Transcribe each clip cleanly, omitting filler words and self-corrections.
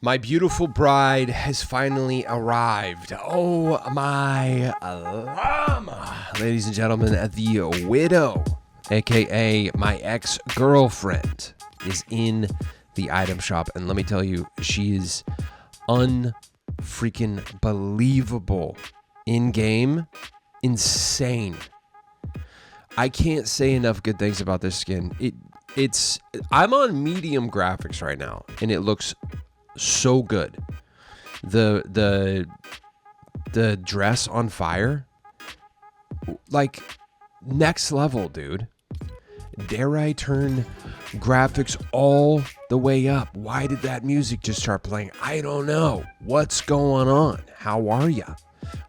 My beautiful bride has finally arrived. Oh my llama. Ladies and gentlemen, the widow, aka my ex-girlfriend, is in the item shop. And let me tell you, she is unfreaking believable in-game. Insane. I can't say enough good things about this skin. I'm on medium graphics right now, and it looks so good. The dress on fire, like next level, dude. Dare I turn graphics all the way up? Why did that music just start playing? I don't know. What's going on? How are ya?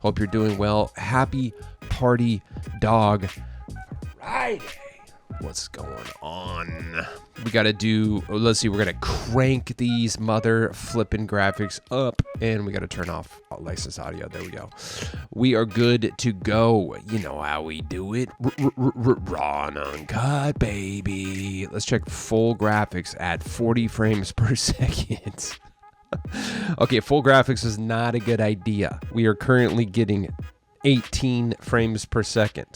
Hope you're doing well. Happy Party Dog Friday. What's going on? We got to do, let's see, we're going to crank these mother flipping graphics up, and we got to turn off licensed audio. There we go. We are good to go. You know how we do it. Raw and uncut, baby. Let's check full graphics at 40 frames per second. Okay, full graphics is not a good idea. We are currently getting 18 frames per second.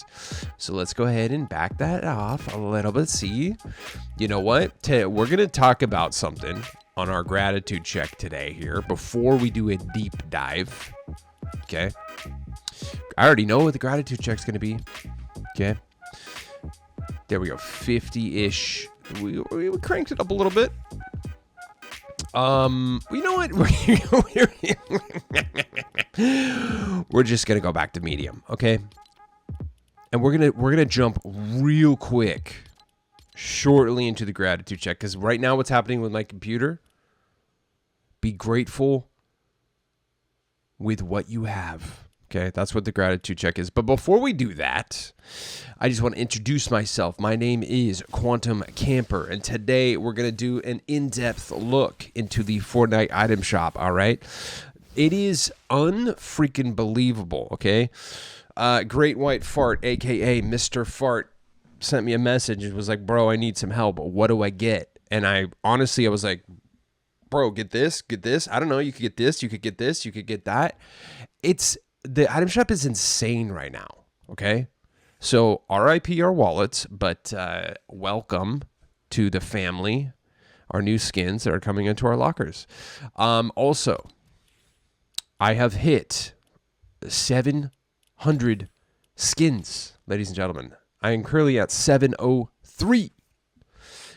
So let's go ahead and back that off a little bit. See, you know what? We're going to talk about something on our gratitude check today here before we do a deep dive. Okay. I already know what the gratitude check's going to be. Okay. There we go. 50-ish. We cranked it up a little bit. You know what? We're just gonna go back to medium, okay? And we're gonna jump real quick, shortly into the gratitude check, because right now what's happening with my computer? Be grateful with what you have. Okay, that's what the gratitude check is. But before we do that, I just want to introduce myself. My name is Quantum Camper, and today we're going to do an in-depth look into the Fortnite item shop, all right? It is unfreaking believable, okay? Great White Fart, a.k.a. Mr. Fart, sent me a message and was like, bro, I need some help. What do I get? And I was like, bro, get this. I don't know. You could get this. You could get this. You could get that. The item shop is insane right now, okay? So RIP our wallets, but welcome to the family, our new skins that are coming into our lockers. Also, I have hit 700 skins, ladies and gentlemen. I am currently at 703.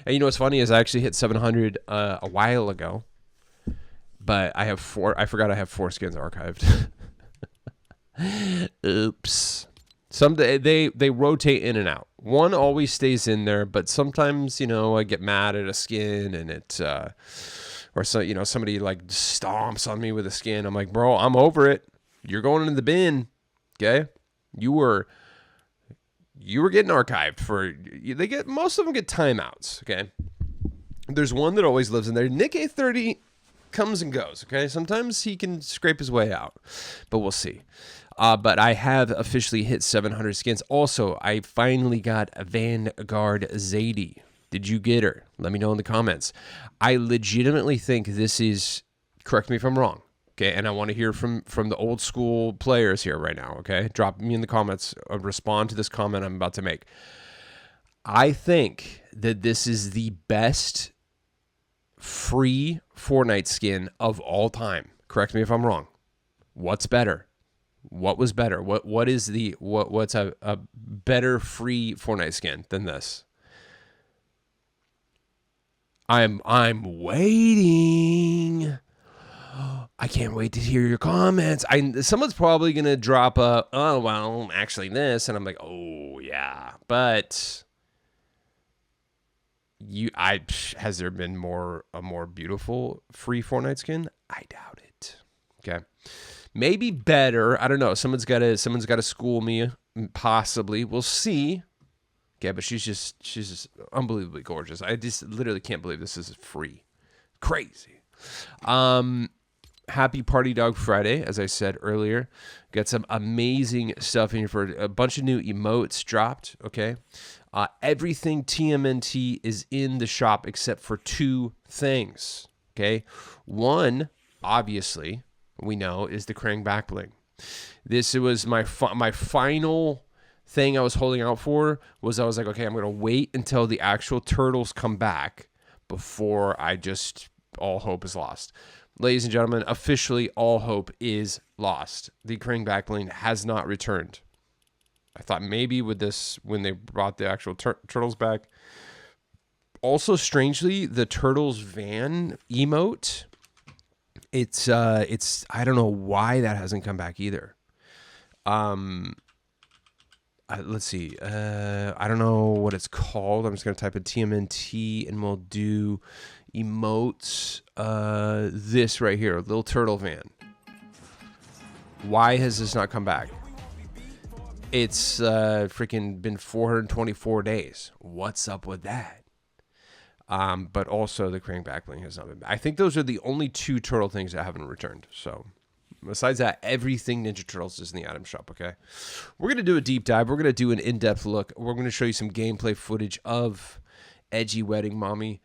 And you know what's funny is I actually hit 700 a while ago, but I forgot I have 4 skins archived. Oops. Someday they rotate in and out. One always stays in there, but sometimes, you know, I get mad at a skin and or so, you know, somebody like stomps on me with a skin. I'm like, bro, I'm over it. You're going in the bin. Okay. You were getting archived most of them get timeouts. Okay. There's one that always lives in there. Nick A30 comes and goes. Okay. Sometimes he can scrape his way out, but we'll see. But I have officially hit 700 skins. Also, I finally got Vanguard Zadie. Did you get her? Let me know in the comments. I legitimately think this is, correct me if I'm wrong, okay? And I want to hear from the old school players here right now, okay? Drop me in the comments, respond to this comment I'm about to make. I think that this is the best free Fortnite skin of all time. Correct me if I'm wrong. What's better? What was better? What's a better free Fortnite skin than this? I'm waiting. I can't wait to hear your comments. Someone's probably gonna drop oh well, actually this, and I'm like, oh yeah, but has there been a more beautiful free Fortnite skin? I doubt it. Okay. Maybe better. I don't know. Someone's got to school me. Possibly. We'll see. Okay, but she's just unbelievably gorgeous. I just literally can't believe this is free. Crazy. Happy Party Dog Friday, as I said earlier. Got some amazing stuff in here for a bunch of new emotes dropped. Okay. Everything TMNT is in the shop except for 2 things. Okay. One, obviously, we know is the Krang back bling. This was my final thing I was holding out for. Was I was like, okay, I'm gonna wait until the actual turtles come back before I just all hope is lost. Ladies and gentlemen, officially all hope is lost. The Krang back bling has not returned. I thought maybe with this, when they brought the actual turtles back. Also, strangely, the turtles van emote, it's I don't know why that hasn't come back either. Let's see. I don't know what it's called. I'm just gonna type in TMNT and we'll do emotes. This right here, little turtle van. Why has this not come back? It's freaking been 424 days. What's up with that? But also the Krang back bling has not been back. I think those are the only two turtle things that haven't returned. So besides that, everything Ninja Turtles is in the item shop, okay? We're going to do a deep dive. We're going to do an in-depth look. We're going to show you some gameplay footage of Edgy Wedding Mommy.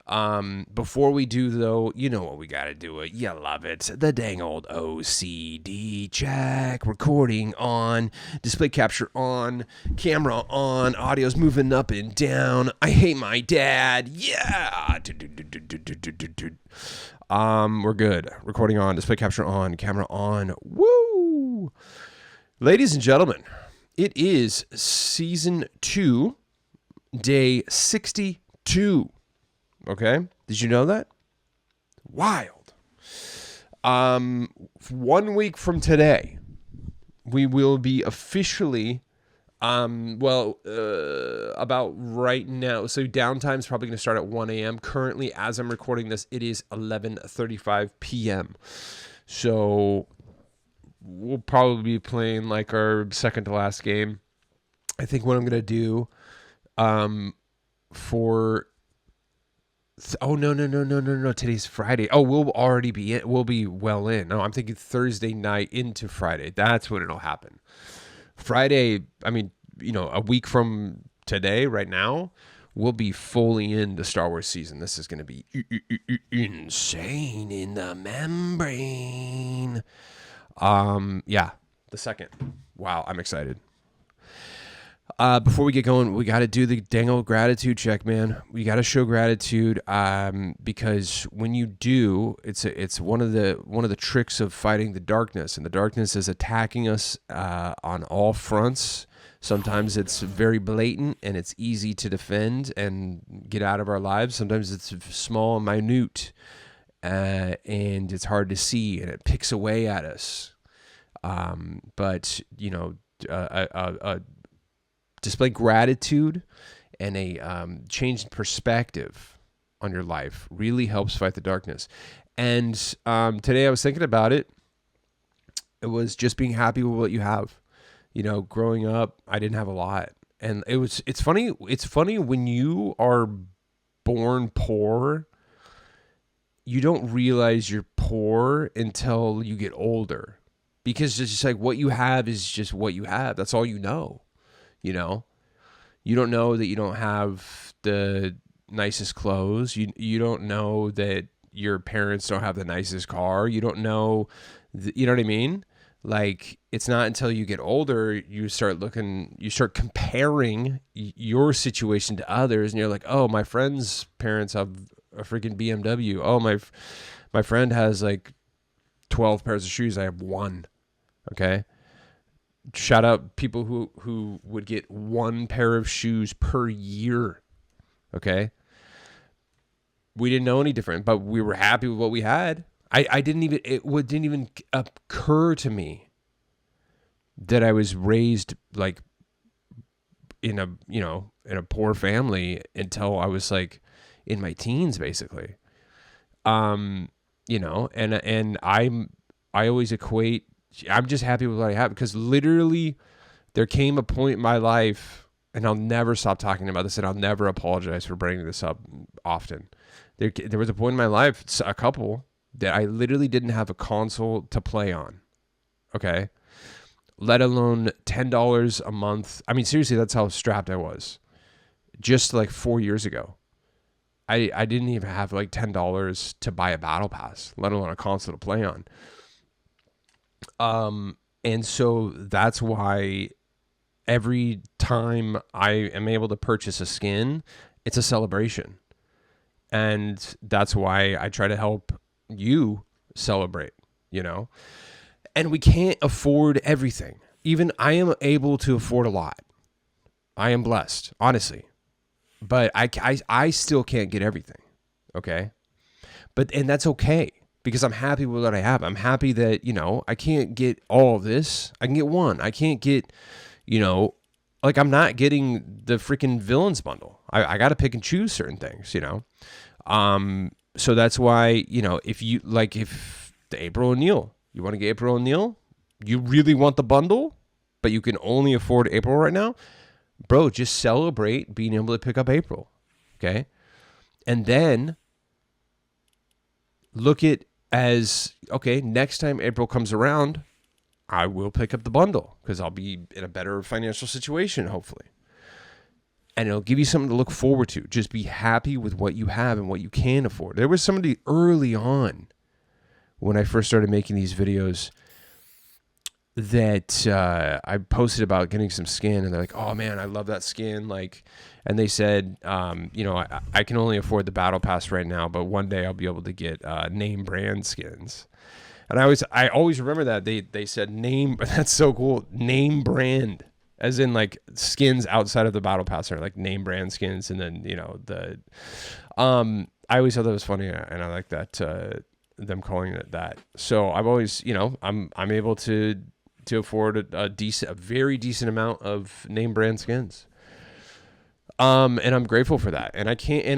Before we do, though, you know what we got to do. You love it. The dang old OCD check. Recording on. Display capture on. Camera on. Audio's moving up and down. I hate my dad. Yeah. We're good. Recording on. Display capture on. Camera on. Woo! Ladies and gentlemen, it is season 2, day 62. Okay. Did you know that? Wild. 1 week from today, we will be officially, about right now. So downtime is probably going to start at 1 a.m. Currently, as I'm recording this, it is 11:35 p.m. So we'll probably be playing like our second to last game. I think what I'm going to do, no. Today's Friday. Oh, we'll already be in. We'll be well in. No, I'm thinking Thursday night into Friday. That's when it'll happen. Friday, I mean, a week from today, right now, we'll be fully in the Star Wars season. This is going to be insane in the membrane. Yeah, the second. Wow, I'm excited. Before we get going, we got to do the dang old gratitude check, man. We got to show gratitude, because when you do, it's one of the tricks of fighting the darkness, and the darkness is attacking us on all fronts. Sometimes it's very blatant and it's easy to defend and get out of our lives. Sometimes it's small and minute, and it's hard to see, and it picks away at us. But display gratitude and a change in perspective on your life really helps fight the darkness. And today I was thinking about it. It was just being happy with what you have. Growing up, I didn't have a lot. And it's funny when you are born poor, you don't realize you're poor until you get older. Because it's just like what you have is just what you have. That's all you know. You don't know that you don't have the nicest clothes. You don't know that your parents don't have the nicest car. You don't know, you know what I mean? Like, it's not until you get older, you start comparing your situation to others, and you're like, oh, my friend's parents have a freaking BMW. Oh, my friend has like 12 pairs of shoes. I have one. Okay. Shout out people who would get one pair of shoes per year. Okay. We didn't know any different, but we were happy with what we had. It didn't even occur to me that I was raised like in a poor family until I was like in my teens, basically. And I always equate, I'm just happy with what I have, because literally there came a point in my life, and I'll never stop talking about this, and I'll never apologize for bringing this up often. There was a point in my life, a couple, that I literally didn't have a console to play on. Okay. Let alone $10 a month. I mean, seriously, that's how strapped I was just like 4 years ago. I didn't even have like $10 to buy a battle pass, let alone a console to play on. And so that's why every time I am able to purchase a skin, it's a celebration. And that's why I try to help you celebrate, you know? And we can't afford everything. Even I am able to afford a lot. I am blessed, honestly. But I still can't get everything, okay? And that's okay because I'm happy with what I have. I'm happy that, you know, I can't get all of this. I can get one. I can't get, you know, like I'm not getting the freaking villains bundle. I got to pick and choose certain things, you know? So that's why, you know, if the April O'Neil, you want to get April O'Neil, you really want the bundle, but you can only afford April right now, bro, just celebrate being able to pick up April. Okay. And then look at as, okay, next time April comes around, I will pick up the bundle because I'll be in a better financial situation, hopefully. And it'll give you something to look forward to. Just be happy with what you have and what you can afford. There was somebody early on when I first started making these videos that I posted about getting some skin, and they're like, "Oh man, I love that skin!" Like, and they said, you know, I can only afford the battle pass right now, but one day I'll be able to get name brand skins. And I always remember that they said name. That's so cool. Name brand, as in like skins outside of the battle pass are like name brand skins, and then you know the. I always thought that was funny, and I like that them calling it that. So I've always, you know, I'm able to afford a very decent amount of name brand skins. And I'm grateful for that. And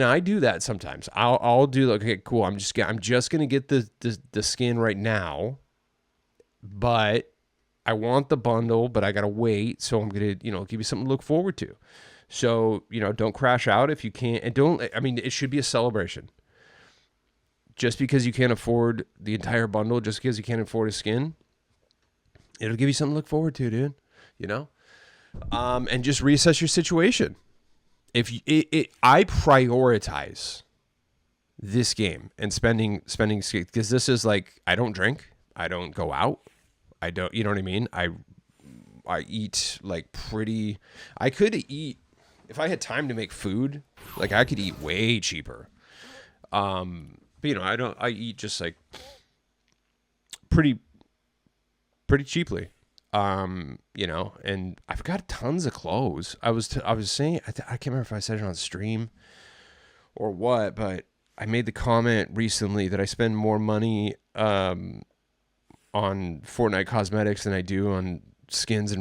I do that sometimes. I'll do like, okay, cool. I'm just going to get the skin right now, but I want the bundle, but I got to wait. So I'm going to, you know, give you something to look forward to. So, you know, don't crash out if you can't, and I mean, it should be a celebration. Just because you can't afford the entire bundle, just because you can't afford a skin, it'll give you something to look forward to, dude. You know? And just reassess your situation. If I prioritize this game and spending because this is like, I don't drink, I don't go out, I don't, you know what I mean? I eat like I could eat if I had time to make food, like I could eat way cheaper. But you know, I eat just like pretty cheaply. You know, and I've got tons of clothes. I was saying, I can't remember if I said it on stream or what, but I made the comment recently that I spend more money on Fortnite cosmetics than I do on skins,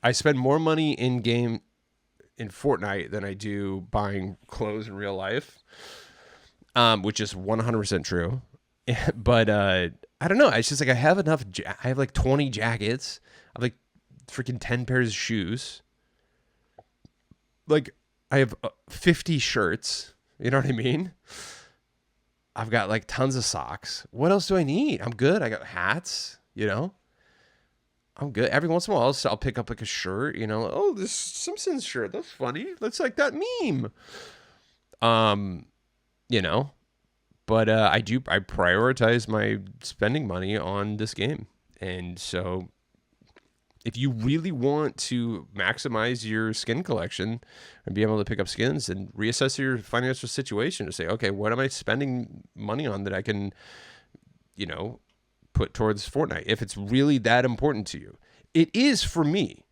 I spend more money in game in Fortnite than I do buying clothes in real life, which is 100% true. But I don't know. It's just like I have enough. I have like 20 jackets. I have like freaking 10 pairs of shoes. Like I have 50 shirts. You know what I mean? I've got like tons of socks. What else do I need? I'm good. I got hats, you know? I'm good. Every once in a while, I'll pick up like a shirt, you know? Oh, this Simpsons shirt. That's funny. That's like that meme. You know? But I prioritize my spending money on this game. And so if you really want to maximize your skin collection and be able to pick up skins, and reassess your financial situation to say, okay, what am I spending money on that I can, you know, put towards Fortnite? If it's really that important to you. It is for me.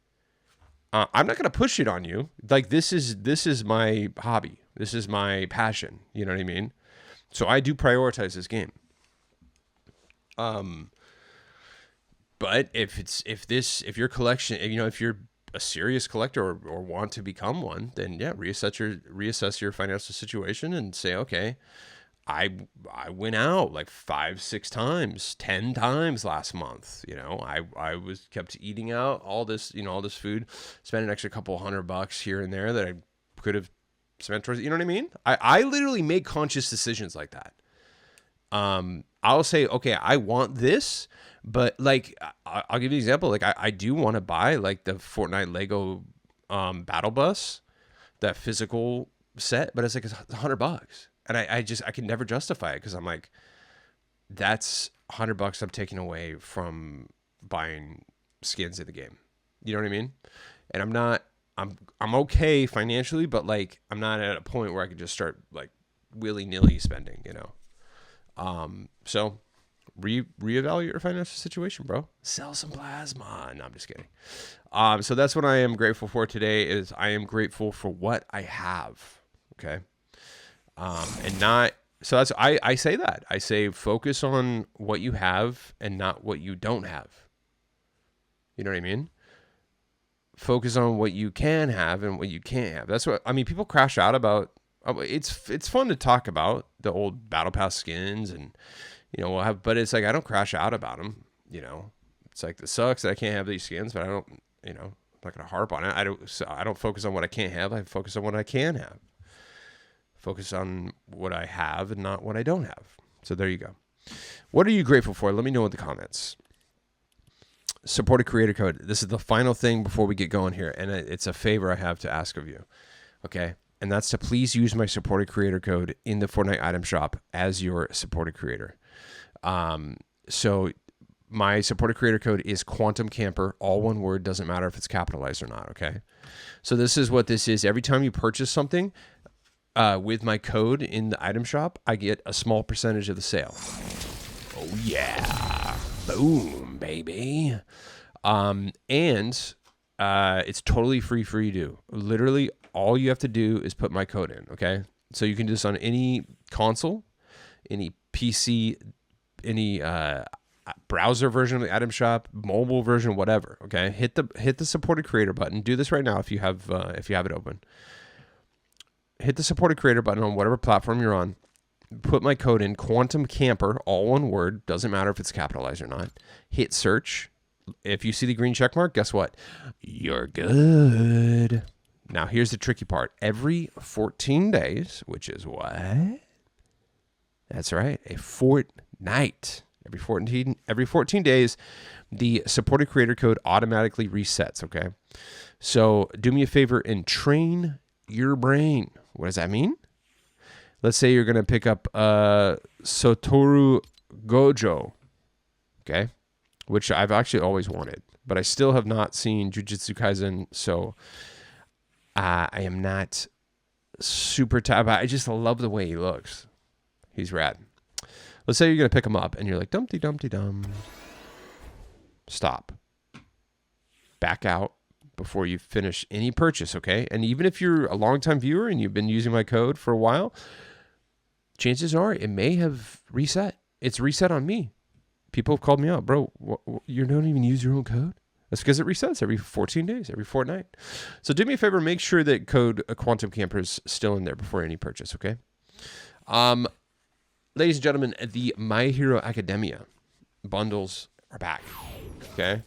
I'm not going to push it on you. Like this is my hobby. This is my passion. You know what I mean? So I do prioritize this game. But if your collection, you know, if you're a serious collector or want to become one, then yeah, reassess your financial situation and say, okay, I went out like 5, 6 times, 10 times last month. You know, I was kept eating out all this, you know, all this food, spent an extra couple $100 here and there that I could have spent towards, you know what I mean? I literally make conscious decisions like that. I'll say, okay, I want this, but like, I'll give you an example. Like I do want to buy like the Fortnite Lego, battle bus, that physical set, but it's like it's $100, and I can never justify it because I'm like, that's $100 I'm taking away from buying skins in the game. You know what I mean? And I'm not. I'm okay financially, but like I'm not at a point where I could just start like willy nilly spending. So reevaluate your financial situation, bro. Sell some plasma. No, I'm just kidding. So that's what I am grateful for today. Is I am grateful for what I have. Okay. And not. So that's I say that. I say focus on what you have and not what you don't have. You know what I mean? Focus on what you can have and what you can't have. That's what I mean. People crash out about. It's fun to talk about the old battle pass skins and we'll have, but it's like I don't crash out about them. It's like this sucks that I can't have these skins, but I don't. I'm not gonna harp on it. I don't focus on what I can't have. I focus on what I can have. Focus on what I have and not what I don't have. So there you go. What are you grateful for? Let me know in the comments. Support a creator code. This is the final thing before we get going here, and it's a favor I have to ask of you. Okay? And that's to please use my supported creator code in the Fortnite item shop as your supported creator. So my supported creator code is Quantum Camper, all one word, doesn't matter if it's capitalized or not, okay? So this is what this is. Every time you purchase something with my code in the item shop, I get a small percentage of the sale. Oh yeah. Boom, baby. And it's totally free for you to do. Literally all you have to do is put my code in, okay? So you can do this on any console, any PC, any browser version of the item shop, mobile version, whatever. Okay, hit the supported creator button. Do this right now if you have it open. Hit the supported creator button on whatever platform you're on. Put my code in, Quantum Camper, all one word. Doesn't matter if it's capitalized or not. Hit search. If you see the green check mark, guess what? You're good. Now here's the tricky part. Every 14 days, which is what? That's right, a fortnight. Every 14 days, the supported creator code automatically resets, okay? So do me a favor and train your brain. What does that mean? Let's say you're going to pick up Satoru Gojo, okay? Which I've actually always wanted, but I still have not seen Jujutsu Kaisen, so I am not super tired. I just love the way he looks. He's rad. Let's say you're going to pick him up and you're like, Dumpty Dumpty Dum. Stop. Back out before you finish any purchase, okay? And even if you're a longtime viewer and you've been using my code for a while, chances are it may have reset. It's reset on me. People have called me out. Bro, you don't even use your own code? That's because it resets every 14 days, every fortnight. So do me a favor, make sure that code Quantum Camper is still in there before any purchase, okay? Ladies and gentlemen, the My Hero Academia bundles are back, okay?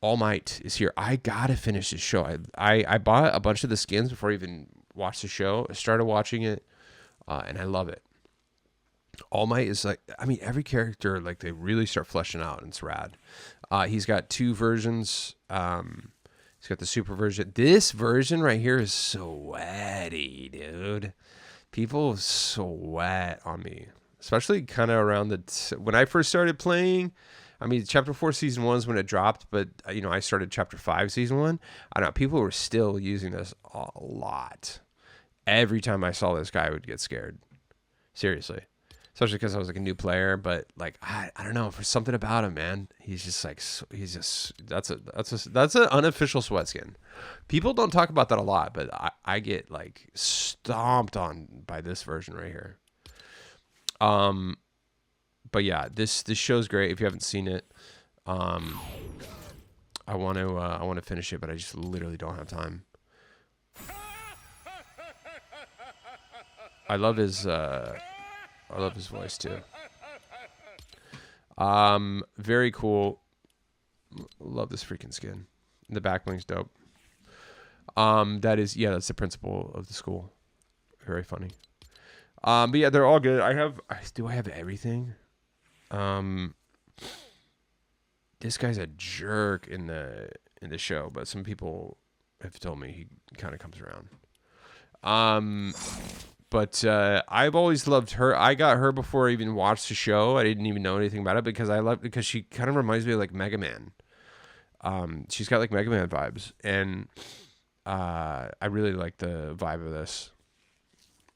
All Might is here. I gotta finish this show. I bought a bunch of the skins before I even watched the show. I started watching it, and I love it. All Might is like, I mean, every character, like, they really start fleshing out, and it's rad. He's got two versions. He's got the super version. This version right here is sweaty, dude. People sweat on me, especially kind of around when I first started playing. I mean, Chapter 4 Season 1 is when it dropped, but, I started Chapter 5 Season 1. I don't know, people were still using this a lot. Every time I saw this guy, I would get scared. Seriously. Especially because I was like a new player, but like, I don't know, for something about him, man. He's just like, that's an unofficial sweat skin. People don't talk about that a lot, but I get like stomped on by this version right here. But yeah, this show's great. If you haven't seen it, I want to finish it, but I just literally don't have time. I love his voice too. Very cool. Love this freaking skin. The back bling's dope. That's the principal of the school. Very funny. But yeah, they're all good. Do I have everything? This guy's a jerk in the show, but some people have told me he kind of comes around. But I've always loved her. I got her before I even watched the show. I didn't even know anything about it because she kind of reminds me of like Mega Man. She's got like Mega Man vibes, and I really like the vibe of this.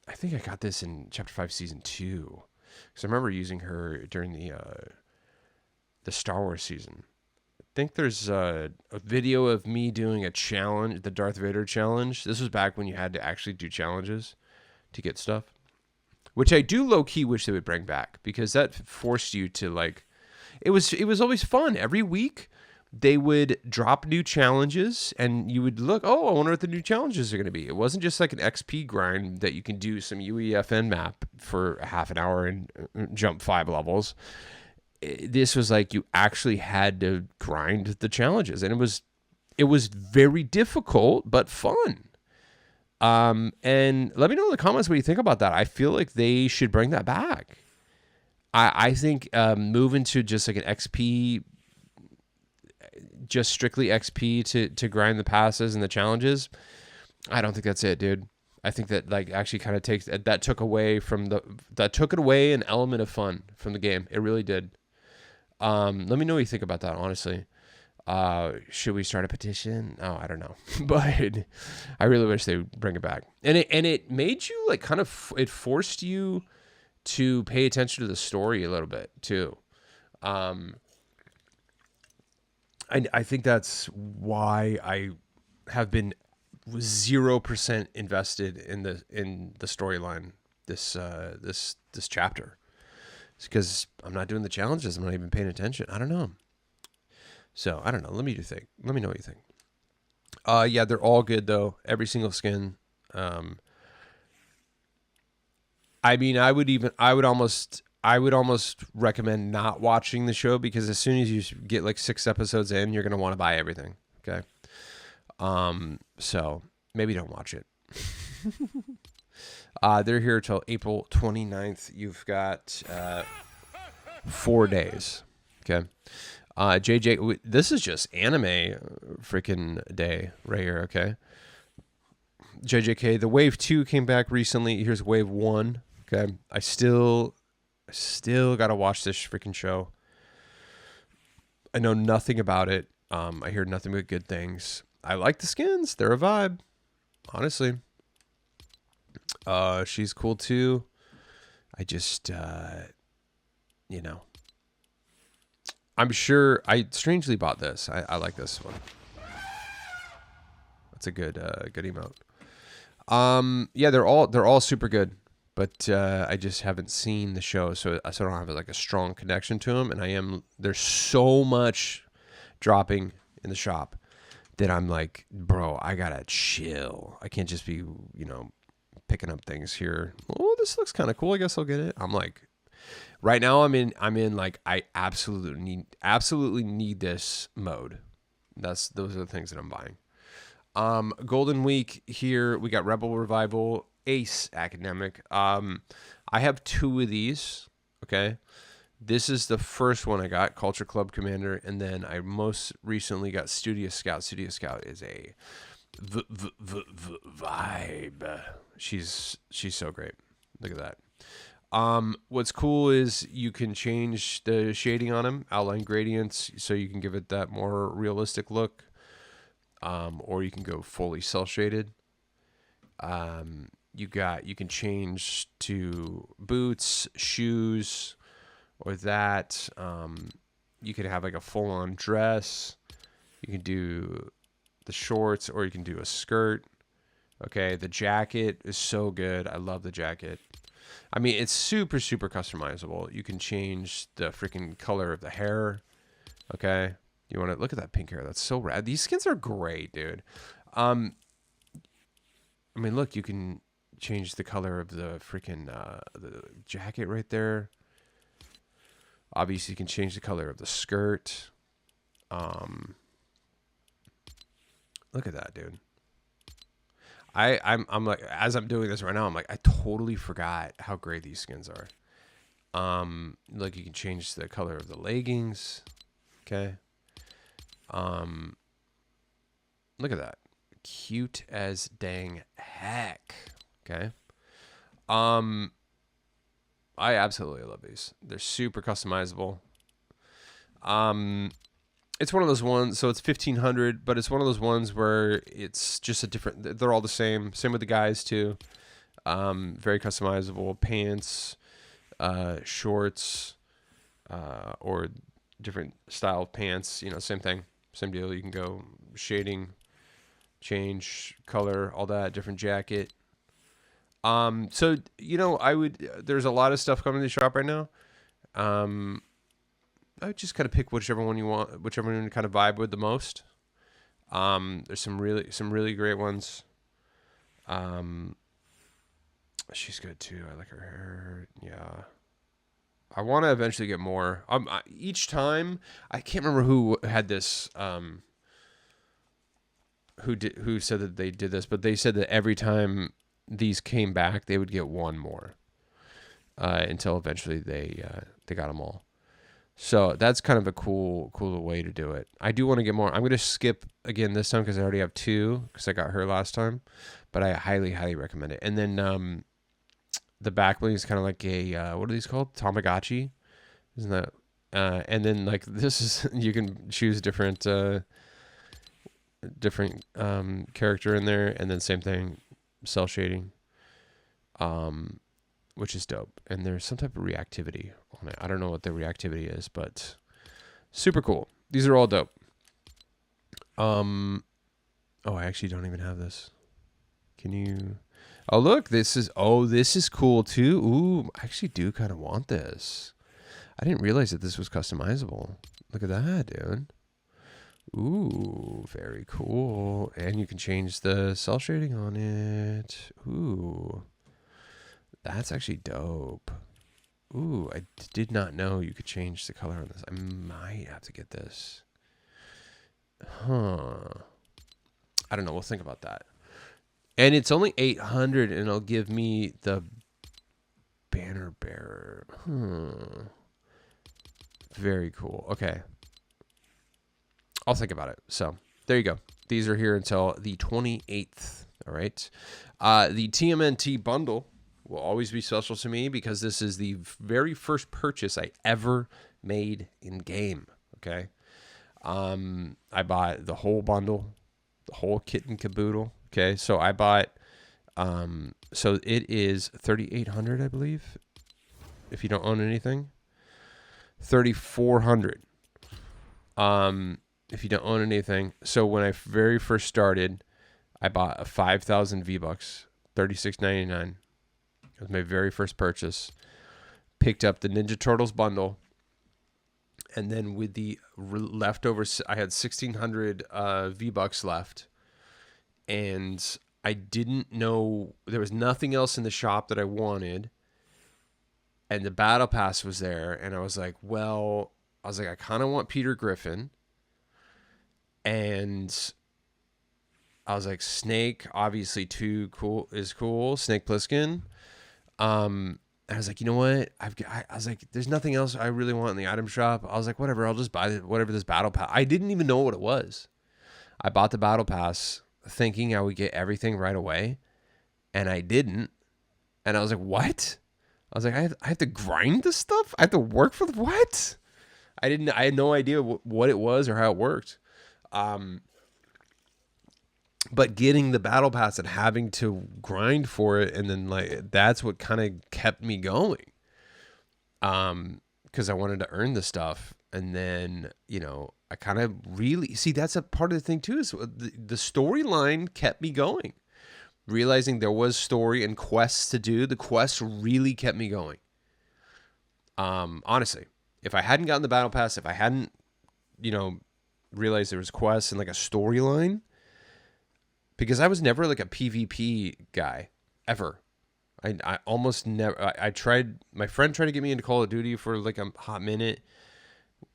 I think I got this in Chapter 5, Season 2. Because I remember using her during the Star Wars season. I think there's a video of me doing a challenge, the Darth Vader challenge. This was back when you had to actually do challenges to get stuff. Which I do low-key wish they would bring back. Because that forced you to like... It was always fun. Every week... They would drop new challenges and you would look, oh, I wonder what the new challenges are going to be. It wasn't just like an XP grind that you can do some UEFN map for half an hour and jump 5 levels. This was like you actually had to grind the challenges, and it was very difficult but fun. And let me know in the comments what you think about that. I feel like they should bring that back. I think moving to just like an XP, just strictly XP to grind the passes and the challenges, I don't think that's it, dude. I think that like actually kind of took it away an element of fun from the game. It really did. Let me know what you think about that, honestly. Should we start a petition? Oh, I don't know. But I really wish they would bring it back. And it made you like kind of, it forced you to pay attention to the story a little bit too. I think that's why I have been 0% invested in the storyline this chapter. It's because I'm not doing the challenges. I'm not even paying attention. I don't know. So I don't know. Let me know what you think. Yeah, they're all good though. Every single skin. I mean, I would almost recommend not watching the show, because as soon as you get like 6 episodes in, you're going to want to buy everything. Okay. So maybe don't watch it. They're here till April 29th. You've got 4 days. Okay. JJ, this is just anime freaking day right here. Okay. JJK, the Wave 2 came back recently. Here's Wave 1. Okay. I still got to watch this freaking show. I know nothing about it. I hear nothing but good things. I like the skins. They're a vibe. Honestly. She's cool too. I just, I'm sure I strangely bought this. I like this one. That's a good emote. Yeah, they're all super good, but I just haven't seen the show, so I don't have like a strong connection to them. And there's so much dropping in the shop that I'm like, bro, I gotta chill. I can't just be, picking up things here. Oh, this looks kind of cool. I guess I'll get it. I'm like, right now I'm in like, I absolutely need this mode. Those are the things that I'm buying. Golden Week here. We got Rebel Revival, Ace Academic. I have 2 of these. Okay. This is the first one I got, Culture Club Commander. And then I most recently got Studio Scout. Studio Scout is a vibe. She's so great. Look at that. What's cool is you can change the shading on him, outline gradients, so you can give it that more realistic look. Or you can go fully cel shaded. You can change to boots, shoes, or that. You can have like a full on dress. You can do the shorts, or you can do a skirt. Okay, the jacket is so good. I love the jacket. I mean, it's super, super customizable. You can change the freaking color of the hair. Okay. You want to look at that pink hair? That's so rad. These skins are great, dude. I mean, look, you can change the color of the freaking the jacket right there. Obviously, you can change the color of the skirt. Look at that, dude. I'm like, as I'm doing this right now, I'm like, I totally forgot how great these skins are. Look, you can change the color of the leggings. Okay. Look at that. Cute as dang heck. Okay. I absolutely love these. They're super customizable. It's one of those ones, so it's 1,500, but it's one of those ones where it's just a different, they're all the same. Same with the guys too. Very customizable pants, shorts, or different style pants, same thing, same deal. You can go shading, change color, all that, different jacket. So, there's a lot of stuff coming to the shop right now. I would just kind of pick whichever one you want, whichever one you kind of vibe with the most. There's some really great ones. She's good too. I like her hair. Yeah. I want to eventually get more. Each time, I can't remember who had this. Who said that they did this, but they said that every time these came back, they would get one more. Until eventually they got them all. So that's kind of a cool way to do it. I do want to get more. I'm going to skip again this time because I already have 2 because I got her last time. But I highly, highly recommend it. And then the back bling is kind of like a, what are these called? Tamagotchi? Isn't that? And then like this is, you can choose different character in there. And then same thing, cell shading. Which is dope. And there's some type of reactivity on it. I don't know what the reactivity is, but super cool. These are all dope. I actually don't even have this. Can you? Oh, look, this is cool too. Ooh, I actually do kind of want this. I didn't realize that this was customizable. Look at that, dude. Ooh, very cool. And you can change the cell shading on it. Ooh. That's actually dope. Ooh, I did not know you could change the color on this. I might have to get this. Huh. I don't know. We'll think about that. And it's only 800, and it'll give me the banner bearer. Very cool. Okay. I'll think about it. So there you go. These are here until the 28th. All right. The TMNT Bundle will always be special to me because this is the very first purchase I ever made in game. Okay. I bought the whole bundle, the whole kit and caboodle. Okay. So I bought, so it is 3,800, I believe, if you don't own anything. 3,400. If you don't own anything. So when I very first started, I bought a 5,000 V-Bucks, $36.99. It was my very first purchase. Picked up the Ninja Turtles bundle. And then with the leftovers, I had 1,600 V-Bucks left. And I didn't know, there was nothing else in the shop that I wanted. And the Battle Pass was there. And I was like, I kind of want Peter Griffin. And I was like, Snake, obviously is cool. Snake Plissken. I was like, you know what? I was like, there's nothing else I really want in the item shop. I was like, whatever, I'll just buy whatever this Battle Pass. I didn't even know what it was. I bought the Battle Pass thinking I would get everything right away. And I didn't. And I was like, what? I was like, I have to grind this stuff? I have to work for what? I had no idea what it was or how it worked. But getting the Battle Pass and having to grind for it, and then like that's what kind of kept me going. Because I wanted to earn the stuff, and then I kind of really see that's a part of the thing too. Is the storyline kept me going. Realizing there was story and quests to do, the quests really kept me going. Honestly, if I hadn't gotten the Battle Pass, if I hadn't, realized there was quests and like a storyline. Because I was never like a PvP guy, ever. I almost never. I tried. My friend tried to get me into Call of Duty for like a hot minute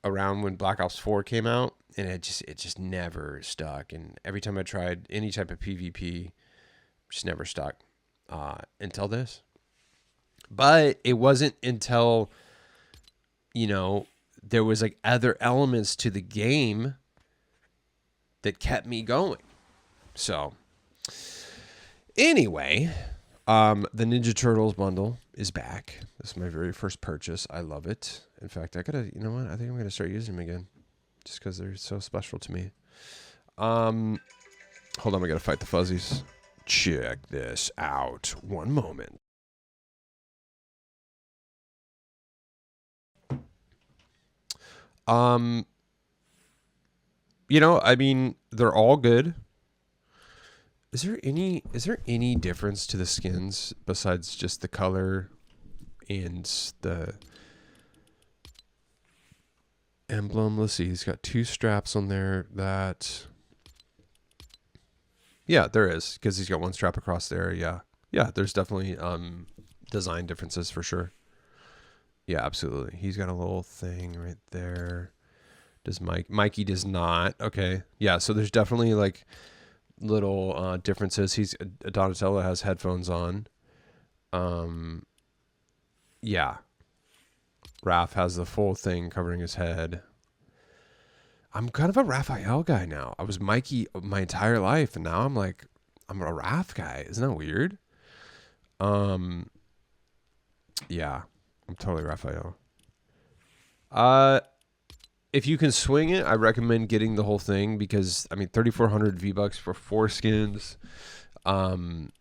around when Black Ops 4 came out, and it just never stuck. And every time I tried any type of PvP, just never stuck until this. But it wasn't until there was like other elements to the game that kept me going. So, anyway, The Ninja Turtles bundle is back. This is my very first purchase. I love it. In fact, you know what? I think I'm gonna start using them again, just because they're so special to me. Hold on, I gotta fight the fuzzies. Check this out. One moment. You know, I mean, they're all good. Is there any difference to the skins besides just the color and the emblem? Let's see. He's got 2 straps on there. Yeah, there is, because he's got 1 strap across there. Yeah. There's definitely design differences for sure. Yeah, absolutely. He's got a little thing right there. Does Mikey does not? Okay. Yeah. So there's definitely like little differences. Donatello has headphones on. Yeah. Raph has the full thing covering his head. I'm kind of a Raphael guy now. I was Mikey my entire life, and now I'm a Raph guy. Isn't that weird? Yeah. I'm totally Raphael. If you can swing it, I recommend getting the whole thing, because I mean 3,400 V-Bucks for 4 skins. And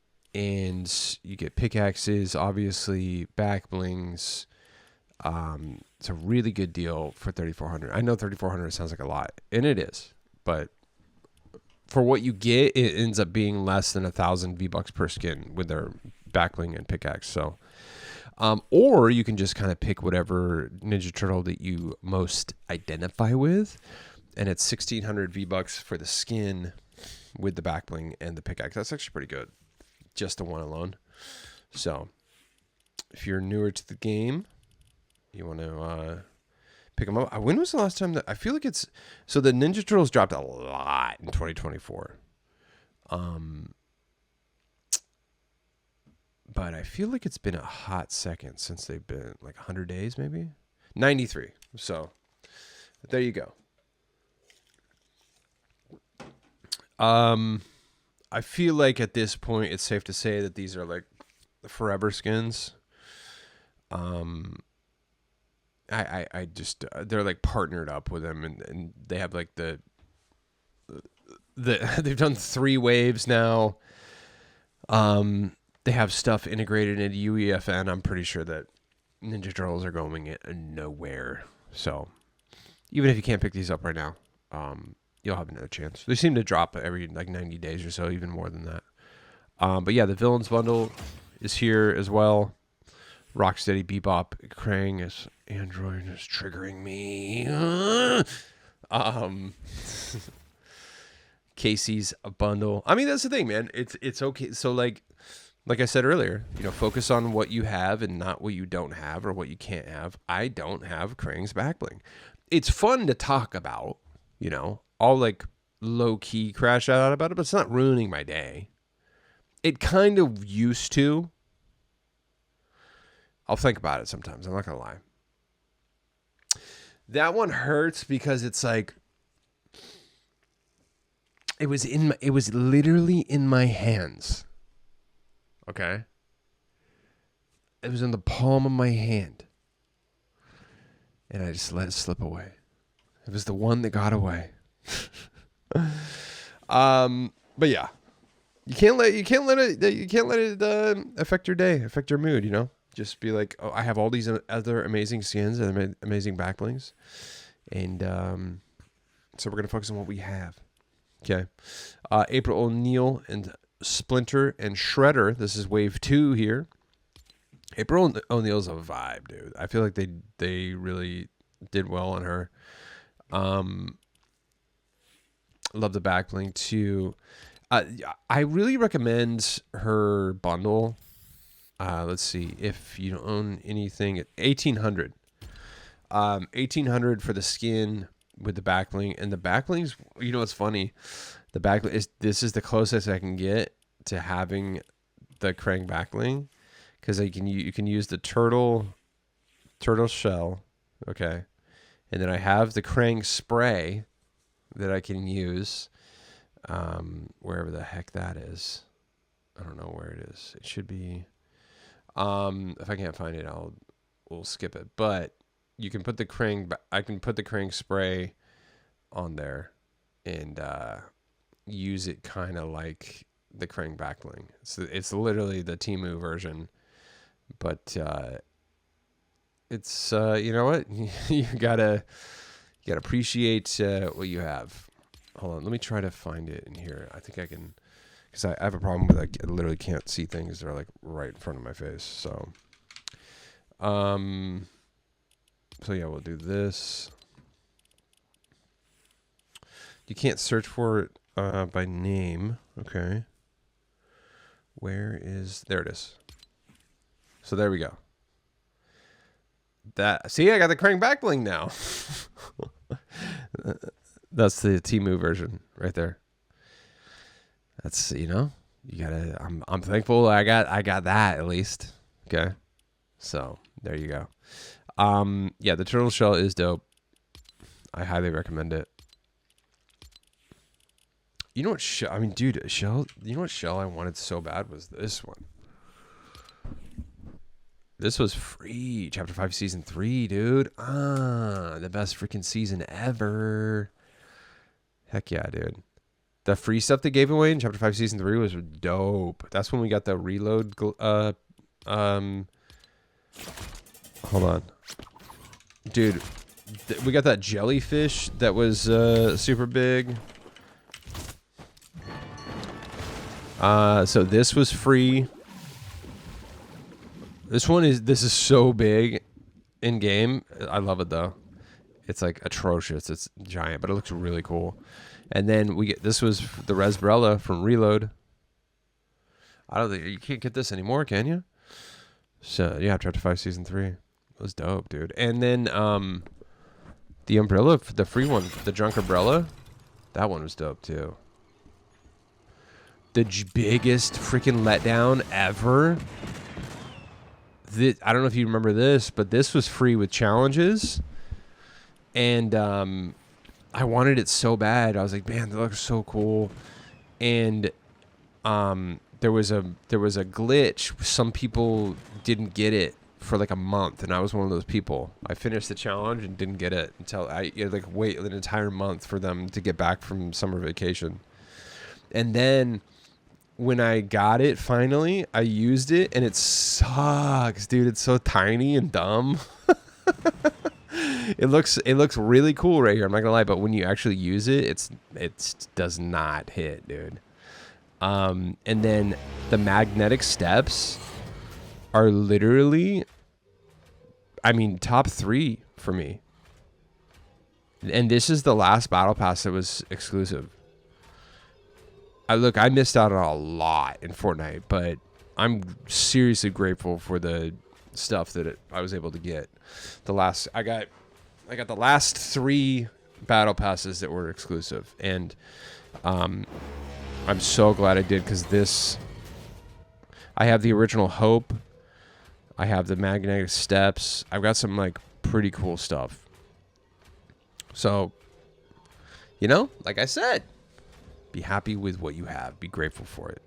you get pickaxes, obviously, back blings. It's a really good deal for 3,400. I know 3,400 sounds like a lot, and it is, but for what you get, it ends up being less than 1,000 V-Bucks per skin with their back bling and pickaxe. So, or you can just kind of pick whatever Ninja Turtle that you most identify with, and it's 1,600 V-Bucks for the skin with the back bling and the pickaxe. That's actually pretty good, just the one alone. So, if you're newer to the game, you want to pick them up. When was the last time that I feel like it's so the Ninja Turtles dropped a lot in 2024. But I feel like it's been a hot second since they've been like 100 days, maybe 93. So there you go. I feel like at this point it's safe to say that these are like forever skins. I just they're like partnered up with them, and they have like the they've done 3 waves now. They have stuff integrated into UEFN. I'm pretty sure that Ninja Turtles are going nowhere. So even if you can't pick these up right now, you'll have another chance. They seem to drop every like 90 days or so, even more than that. But yeah, the Villains Bundle is here as well. Rocksteady, Bebop, Krang is Android is triggering me. Casey's a bundle. I mean, that's the thing, man. It's okay. So like I said earlier, you know, focus on what you have and not what you don't have or what you can't have. I don't have Krang's backbling. It's fun to talk about, you know. I'll like low key crash out about it, but it's not ruining my day. It kind of used to. I'll think about it sometimes. I'm not gonna lie. That one hurts because it's like it was literally in my hands. Okay? It was in the palm of my hand. And I just let it slip away. It was the one that got away. But yeah. You can't let it affect your day, affect your mood, you know? Just be like, oh, I have all these other amazing skins and amazing backblings. And so we're going to focus on what we have. Okay. April O'Neil and Splinter and Shredder. This is wave 2 here. April O'Neil's a vibe, dude. I feel like they really did well on her. Love the backbling too. I really recommend her bundle. Let's see, if you don't own anything at 1,800. 1,800 for the skin with the backbling, and the backlings. You know what's funny? The backbling is this is the closest I can get to having the Krang backbling, because you can use the turtle shell, okay, and then I have the Krang spray that I can use, wherever the heck that is. I don't know where it is. It should be. If I can't find it, we'll skip it. But you can put the Krang. I can put the Krang spray on there, and use it kind of like the Krang backbling. It's literally the Temu version, but it's you know what you gotta appreciate what you have. Hold on, let me try to find it in here. I think I can, because I have a problem with I literally can't see things that are like right in front of my face. So yeah, we'll do this. You can't search for it by name. Okay. Where is, there it is. So there we go. See, I got the Krang back bling now. That's the Temu version right there. That's, you gotta, I'm thankful I got that at least. Okay. So there you go. Yeah, the turtle shell is dope. I highly recommend it. You know what shell, I mean, dude, shell, you know what shell I wanted so bad was this one. This was free. Chapter 5, Season 3, dude. The best freaking season ever. Heck yeah, dude. The free stuff they gave away in Chapter 5, Season 3 was dope. That's when we got the reload. Hold on. Dude, we got that jellyfish that was super big. So this was free. This is so big in game. I love it though. It's like atrocious. It's giant, but it looks really cool. And then this was the Resbrella from Reload. I don't think you can't get this anymore, can you? So yeah, Chapter 5, Season 3. It was dope, dude. And then the umbrella, the free one, the Drunk Umbrella, that one was dope too. The biggest freaking letdown ever. I don't know if you remember this, but this was free with challenges. And I wanted it so bad. I was like, man, that looks so cool. And there was a glitch. Some people didn't get it for like a month, and I was one of those people. I finished the challenge and didn't get it until I like wait an entire month for them to get back from summer vacation. And then when I got it finally, I used it, and it sucks, dude. It's so tiny and dumb. It looks really cool right here. I'm not gonna lie, but when you actually use it, it does not hit, dude. And then the magnetic steps are literally, I mean, top 3 for me. And this is the last battle pass that was exclusive. I missed out on a lot in Fortnite, but I'm seriously grateful for the stuff that I was able to get. I got the last 3 battle passes that were exclusive, and I'm so glad I did, because I have the original Hope, I have the magnetic steps, I've got some like pretty cool stuff. So, like I said, be happy with what you have. Be grateful for it.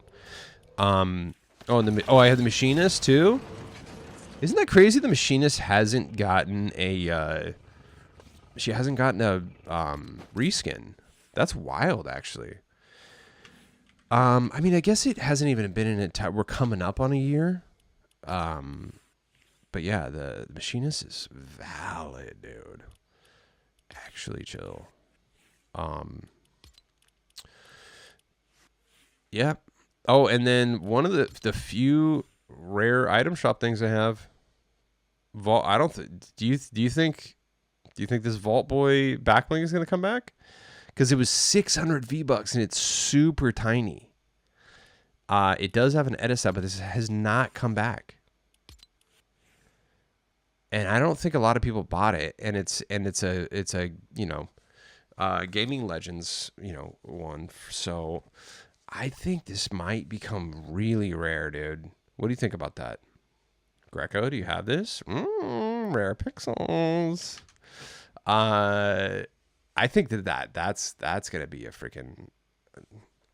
I have the Machinist too. Isn't that crazy? The Machinist hasn't gotten a reskin. That's wild, actually. I mean, I guess it hasn't even been in it. We're coming up on a year. But yeah, the Machinist is valid, dude. Actually chill. Yeah. Oh, and then one of the few rare item shop things I have. Vault. I don't. Do you think this Vault Boy backbling is gonna come back? Because it was 600 V-Bucks and it's super tiny. It does have an edit set, but this has not come back. And I don't think a lot of people bought it. And it's a Gaming Legends one. So I think this might become really rare, dude. What do you think about that? Greco, do you have this? Rare pixels. I think that's gonna be a freaking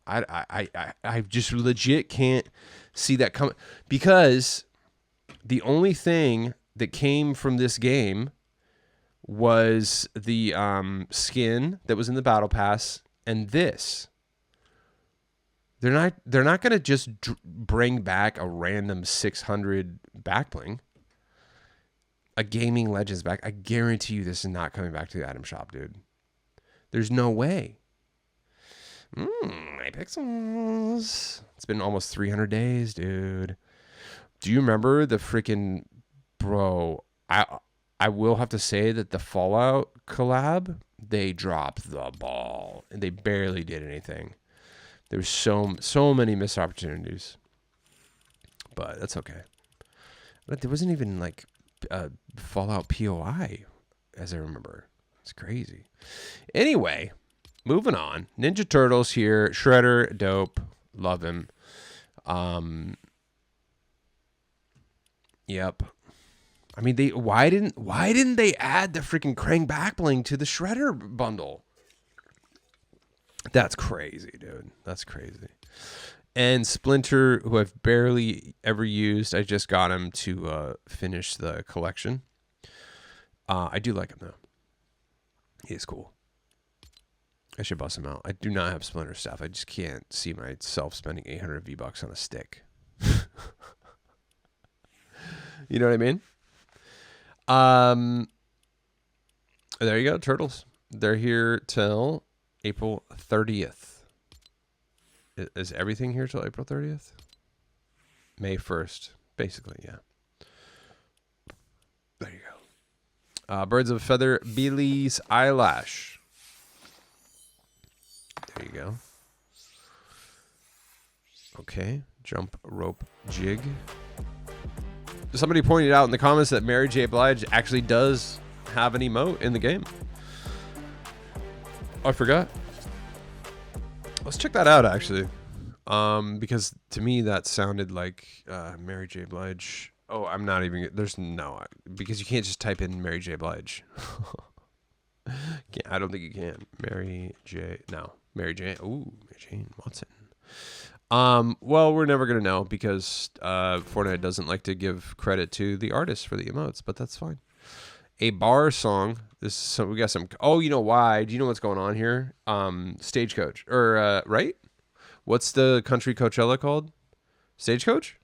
I just legit can't see that coming, because the only thing that came from this game was the skin that was in the battle pass, and this. They're not going to just bring back a random 600 backbling. A Gaming Legends back. I guarantee you this is not coming back to the item shop, dude. There's no way. My pixels. It's been almost 300 days, dude. Do you remember the freaking... Bro, I will have to say that the Fallout collab, they dropped the ball. And they barely did anything. There's so many missed opportunities. But that's okay. But there wasn't even like Fallout POI, as I remember. It's crazy. Anyway, moving on. Ninja Turtles here. Shredder, dope. Love him. Yep. I mean, why didn't they add the freaking Krang backbling to the Shredder bundle? That's crazy, dude. That's crazy. And Splinter, who I've barely ever used, I just got him to finish the collection. I do like him, though. He's cool. I should bust him out. I do not have Splinter stuff. I just can't see myself spending 800 V-Bucks on a stick. You know what I mean? There you go, Turtles. They're here till April 30th. Is everything here till April 30th? May 1st, basically, yeah. There you go. Birds of a Feather, Billy's Eyelash. There you go. Okay, Jump Rope Jig. Somebody pointed out in the comments that Mary J. Blige actually does have an emote in the game. Oh, I forgot. Let's check that out, actually. Because to me, that sounded like Mary J. Blige. Oh, I'm not even... There's no... Because you can't just type in Mary J. Blige. I don't think you can. Mary J... No. Mary Jane. Ooh, Mary Jane Watson. Well, we're never going to know because Fortnite doesn't like to give credit to the artist for the emotes, but that's fine. A bar song. This is some, we got some. Oh, you know why? Do you know what's going on here? Stagecoach. Or, right? What's the country Coachella called? Stagecoach?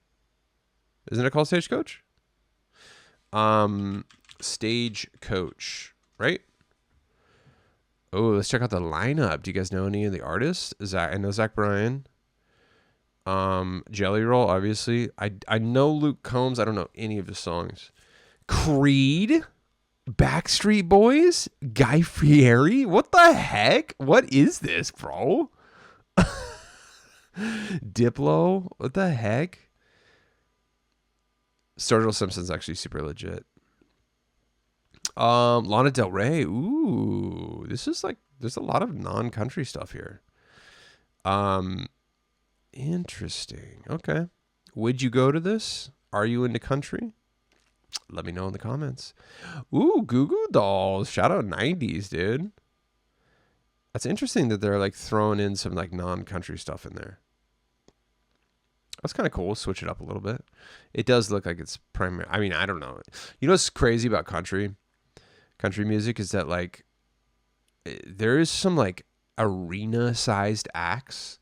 Isn't it called Stagecoach? Stagecoach, right? Oh, let's check out the lineup. Do you guys know any of the artists? I know Zach Bryan. Jelly Roll, obviously. I know Luke Combs. I don't know any of his songs. Creed, Backstreet Boys, Guy Fieri. What the heck? What is this, bro? Diplo. What the heck? Sturgill Simpson's actually super legit. Lana Del Rey. Ooh, this is like, there's a lot of non-country stuff here. Interesting. Okay. Would you go to this? Are you into country? Let me know in the comments. Ooh, Goo Goo Dolls. Shout out 90s, dude. That's interesting that they're like throwing in some like non-country stuff in there. That's kind of cool. Switch it up a little bit. It does look like it's primary. I mean, I don't know. You know what's crazy about country music is that like there is some like arena-sized acts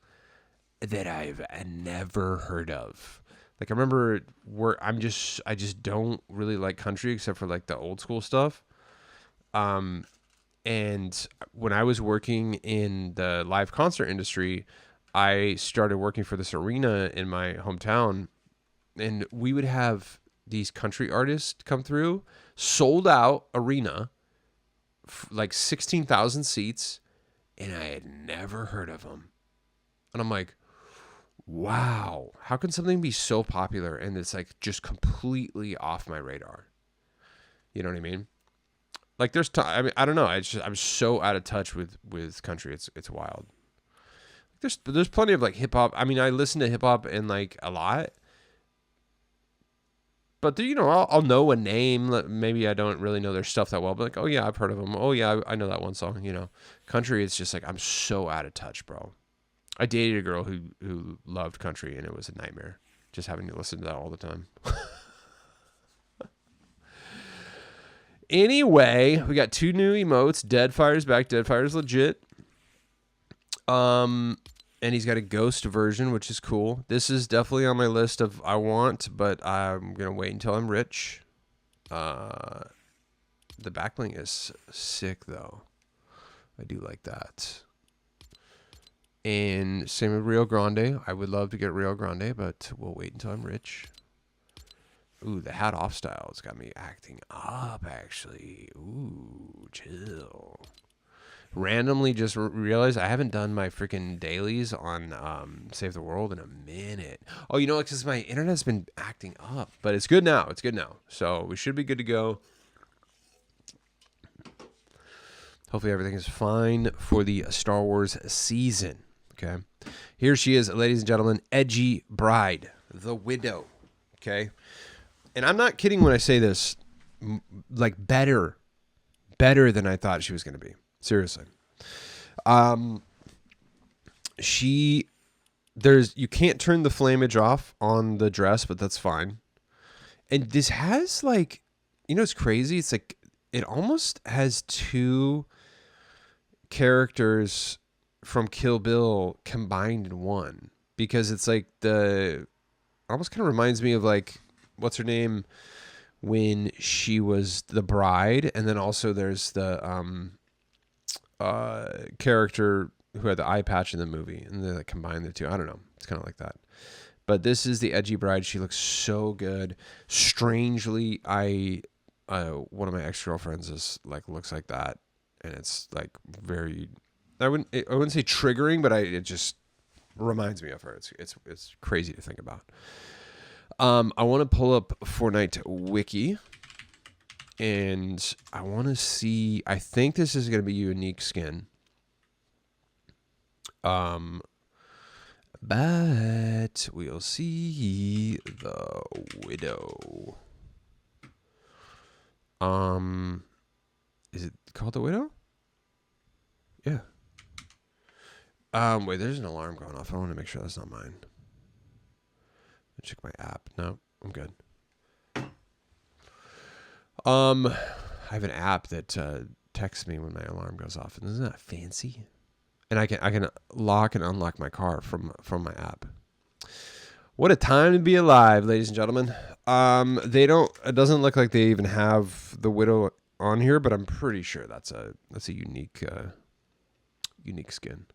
that I've never heard of. Like I remember I just don't really like country except for like the old school stuff. And when I was working in the live concert industry, I started working for this arena in my hometown, and we would have these country artists come through, sold out arena, like 16,000 seats, and I had never heard of them. And I'm like, wow, how can something be so popular and it's like just completely off my radar? You know what I mean? Like there's I mean, I don't know. I'm so out of touch with country. It's wild. There's plenty of like hip hop. I mean, I listen to hip hop and like a lot, but you know, I'll know a name. Maybe I don't really know their stuff that well, but like, oh yeah, I've heard of them. Oh yeah, I know that one song. You know, country. It's just like I'm so out of touch, bro. I dated a girl who loved country, and it was a nightmare just having to listen to that all the time. Anyway, we got 2 new emotes. Deadfire's back. Deadfire's legit. And he's got a ghost version, which is cool. This is definitely on my list of I want, but I'm gonna wait until I'm rich. The backbling is sick though. I do like that. And same with Rio Grande. I would love to get Rio Grande, but we'll wait until I'm rich. Ooh, the hat off style has got me acting up, actually. Ooh, chill. Randomly just realized I haven't done my freaking dailies on Save the World in a minute. Oh, you know what? Because my internet's been acting up. But it's good now. It's good now. So we should be good to go. Hopefully everything is fine for the Star Wars season. Okay. Here she is, ladies and gentlemen. Edgy Bride. The Widow. Okay. And I'm not kidding when I say this. Like better than I thought she was going to be. Seriously. You can't turn the flamage off on the dress, but that's fine. And this has like, it's crazy. It's like, it almost has 2 characters from Kill Bill combined in one, because it's like almost kind of reminds me of like, what's her name when she was the bride. And then also there's the, character who had the eye patch in the movie, and they like combine the 2. I don't know. It's kind of like that. But this is the Edgy Bride. She looks so good. Strangely, one of my ex-girlfriends looks like that, and it's like very. I wouldn't say triggering, but it just reminds me of her. It's crazy to think about. I want to pull up Fortnite wiki. And I want to see, I think this is going to be a unique skin. But we'll see. The Widow. Is it called the Widow? Yeah. Wait, there's an alarm going off. I want to make sure that's not mine. Check my app. No, I'm good. I have an app that texts me when my alarm goes off, and isn't that fancy? And I can lock and unlock my car from my app. What a time to be alive, ladies and gentlemen. It doesn't look like they even have the Widow on here, but I'm pretty sure that's a unique skin.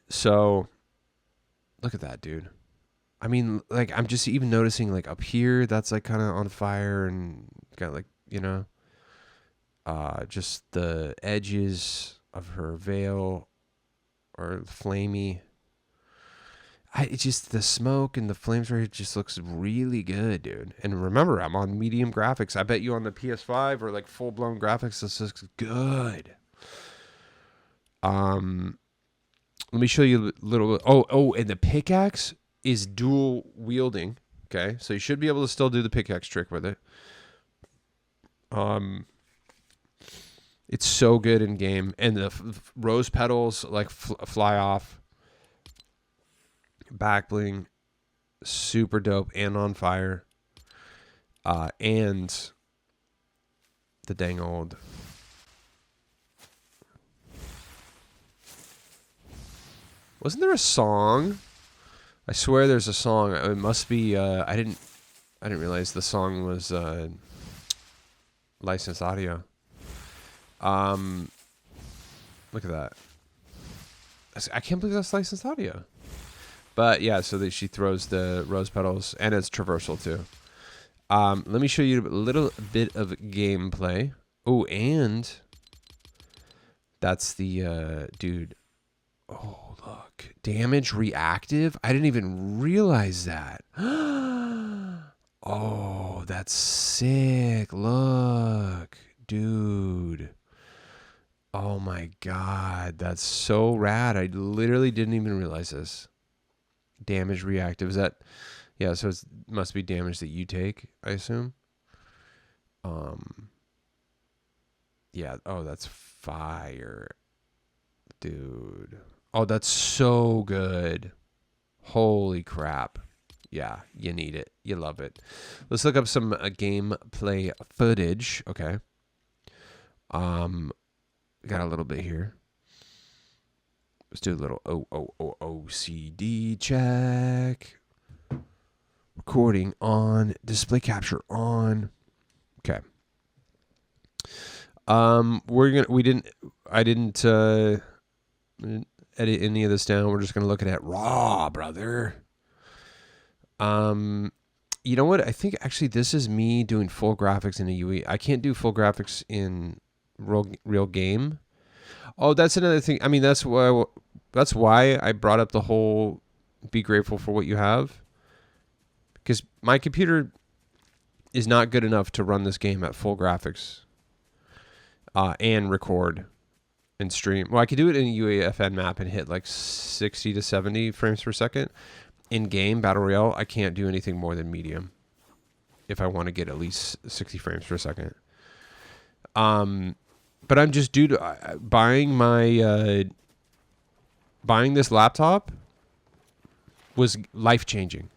So look at that, dude. I mean, like, I'm just even noticing, like, up here, that's, like, kind of on fire and got, like, just the edges of her veil are flamey. It's just the smoke and the flames right here just looks really good, dude. And remember, I'm on medium graphics. I bet you on the PS5 or, like, full-blown graphics, this looks good. Let me show you a little. Oh, and the pickaxe is dual wielding. Okay, so you should be able to still do the pickaxe trick with it. It's so good in game, and the rose petals like fly off. Back bling, super dope and on fire. And the dang old. Wasn't there a song? I swear there's a song. It must be. I didn't realize the song was licensed audio. Look at that. I can't believe that's licensed audio. But yeah, so that she throws the rose petals, and it's traversal too. Let me show you a little bit of gameplay. Oh, and that's the dude. Oh, look. Damage reactive? I didn't even realize that. Oh, that's sick. Look. Dude. Oh my god. That's so rad. I literally didn't even realize this. Damage reactive. Is that... Yeah, so it must be damage that you take, I assume. Yeah. Oh, that's fire. Dude. Oh, that's so good. Holy crap. Yeah, you need it. You love it. Let's look up some gameplay footage. Okay. Got a little bit here. Let's do a little OCD check. Recording on. Display capture on. Okay. I didn't edit any of this down. We're just gonna look at it raw, brother. You know what? I think actually this is me doing full graphics in a UE. I can't do full graphics in real game. Oh, that's another thing. I mean, that's why I brought up the whole be grateful for what you have. Because my computer is not good enough to run this game at full graphics and record and stream. Well, I could do it in a UEFN map and hit like 60 to 70 frames per second. In game Battle Royale, I can't do anything more than medium if I want to get at least 60 frames per second. But I'm just due to buying this laptop was life changing.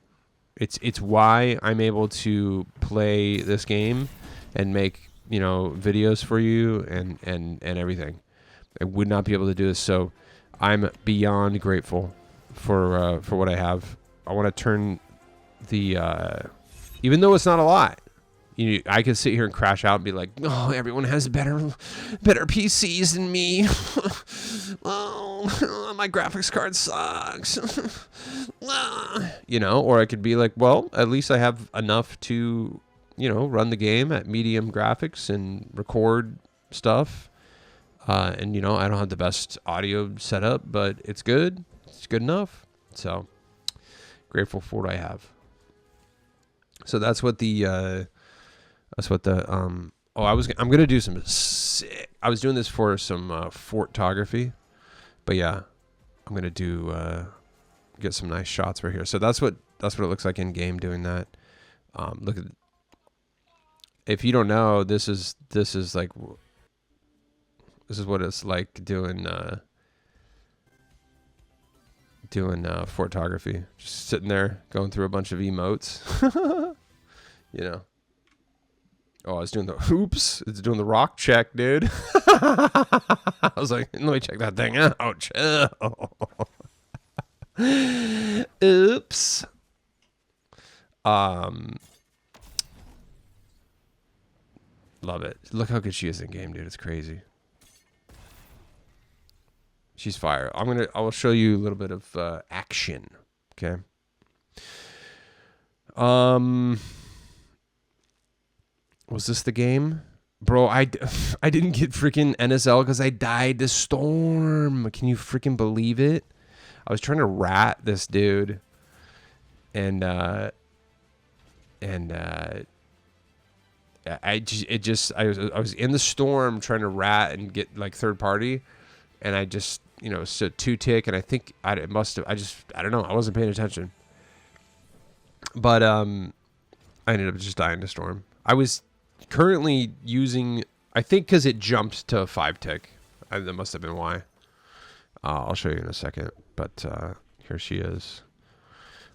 It's why I'm able to play this game and make videos for you and everything. I would not be able to do this, so I'm beyond grateful for what I have. I want to turn the even though it's not a lot. I could sit here and crash out and be like, "Oh, everyone has better PCs than me." Oh, my graphics card sucks. Or I could be like, "Well, at least I have enough to, run the game at medium graphics and record stuff." And I don't have the best audio setup, but it's good. It's good enough. So grateful for what I have. So that's what the I'm gonna do some sick. I was doing this for some photography, but yeah, I'm gonna get some nice shots right here. So that's what it looks like in game doing that. Look at, if you don't know, this is what it's like doing photography. Just sitting there going through a bunch of emotes. Oh, I was doing it's doing the rock check, dude. I was like, let me check that thing out. Chill. Oops. Love it. Look how good she is in game, dude. It's crazy. She's fire. I will show you a little bit of action. Okay. Was this the game? Bro, I didn't get freaking NSL because I died to Storm. Can you freaking believe it? I was trying to rat this dude. And I was in the Storm trying to rat and get like third party. And I just, stood 2-tick. And I think I don't know. I wasn't paying attention. But I ended up just dying to Storm. I was currently using, I think because it jumped to 5-tick. That must have been why. I'll show you in a second. But here she is.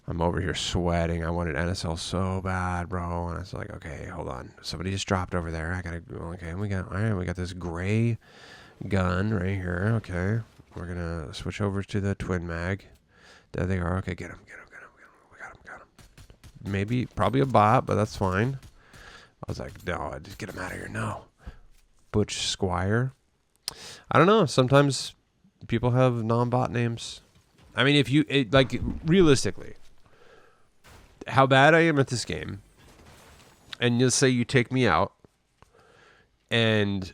I'm over here sweating. I wanted NSL so bad, bro. And I was like, okay, hold on. Somebody just dropped over there. I gotta go. Okay, we got this gray gun right here. Okay. We're gonna switch over to the twin mag. There they are. Okay, get him. We got him. Probably a bot, but that's fine. I was like, no, just get him out of here. No. Butch Squire. I don't know. Sometimes people have non-bot names. I mean, realistically, how bad I am at this game, and you'll say you take me out, and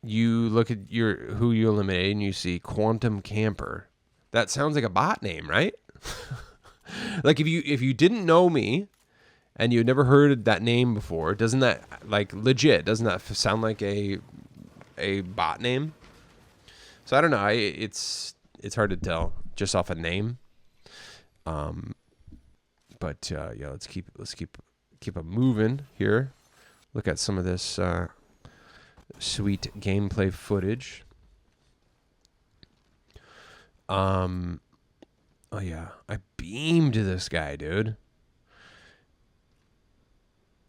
you look at who you eliminate, and you see Quantum Camper. That sounds like a bot name, right? Like if you didn't know me, and you never heard that name before, doesn't that doesn't that sound like a bot name? So I don't know. It's hard to tell just off a name. But yeah, let's keep it moving here. Look at some of this sweet gameplay footage. Oh yeah, I beamed this guy, dude.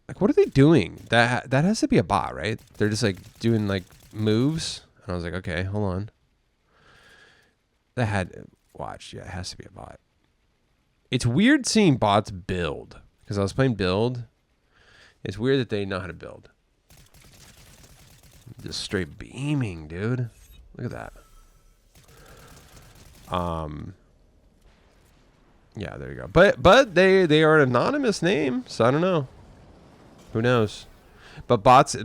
Like, what are they doing? That has to be a bot, right? They're just like doing like moves. And I was like, okay, hold on. That had watch. Yeah, it has to be a bot. It's weird seeing bots build because I was playing build. It's weird that they know how to build. Just straight beaming, dude. Look at that. Yeah, there you go. But they are an anonymous name, so I don't know. Who knows? But bots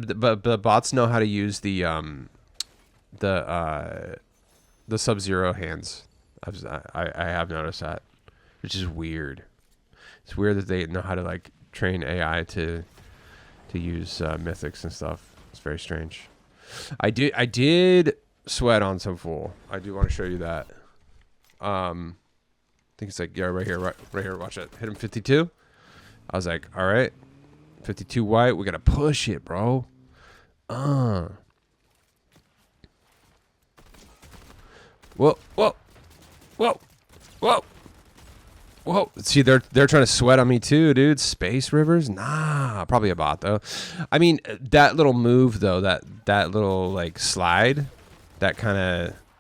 know how to use the Sub-Zero hands. I have noticed that, which is weird. It's weird that they know how to like train AI to use mythics and stuff. It's very strange. I did sweat on some fool. I do want to show you that. I think it's like, yeah, right here. Watch it. Hit him 52. I was like, all right, 52 white. We gotta push it, bro. Whoa. See, they're trying to sweat on me too, dude. Space Rivers? Nah, probably a bot though. I mean, that little move though, that little like slide, that's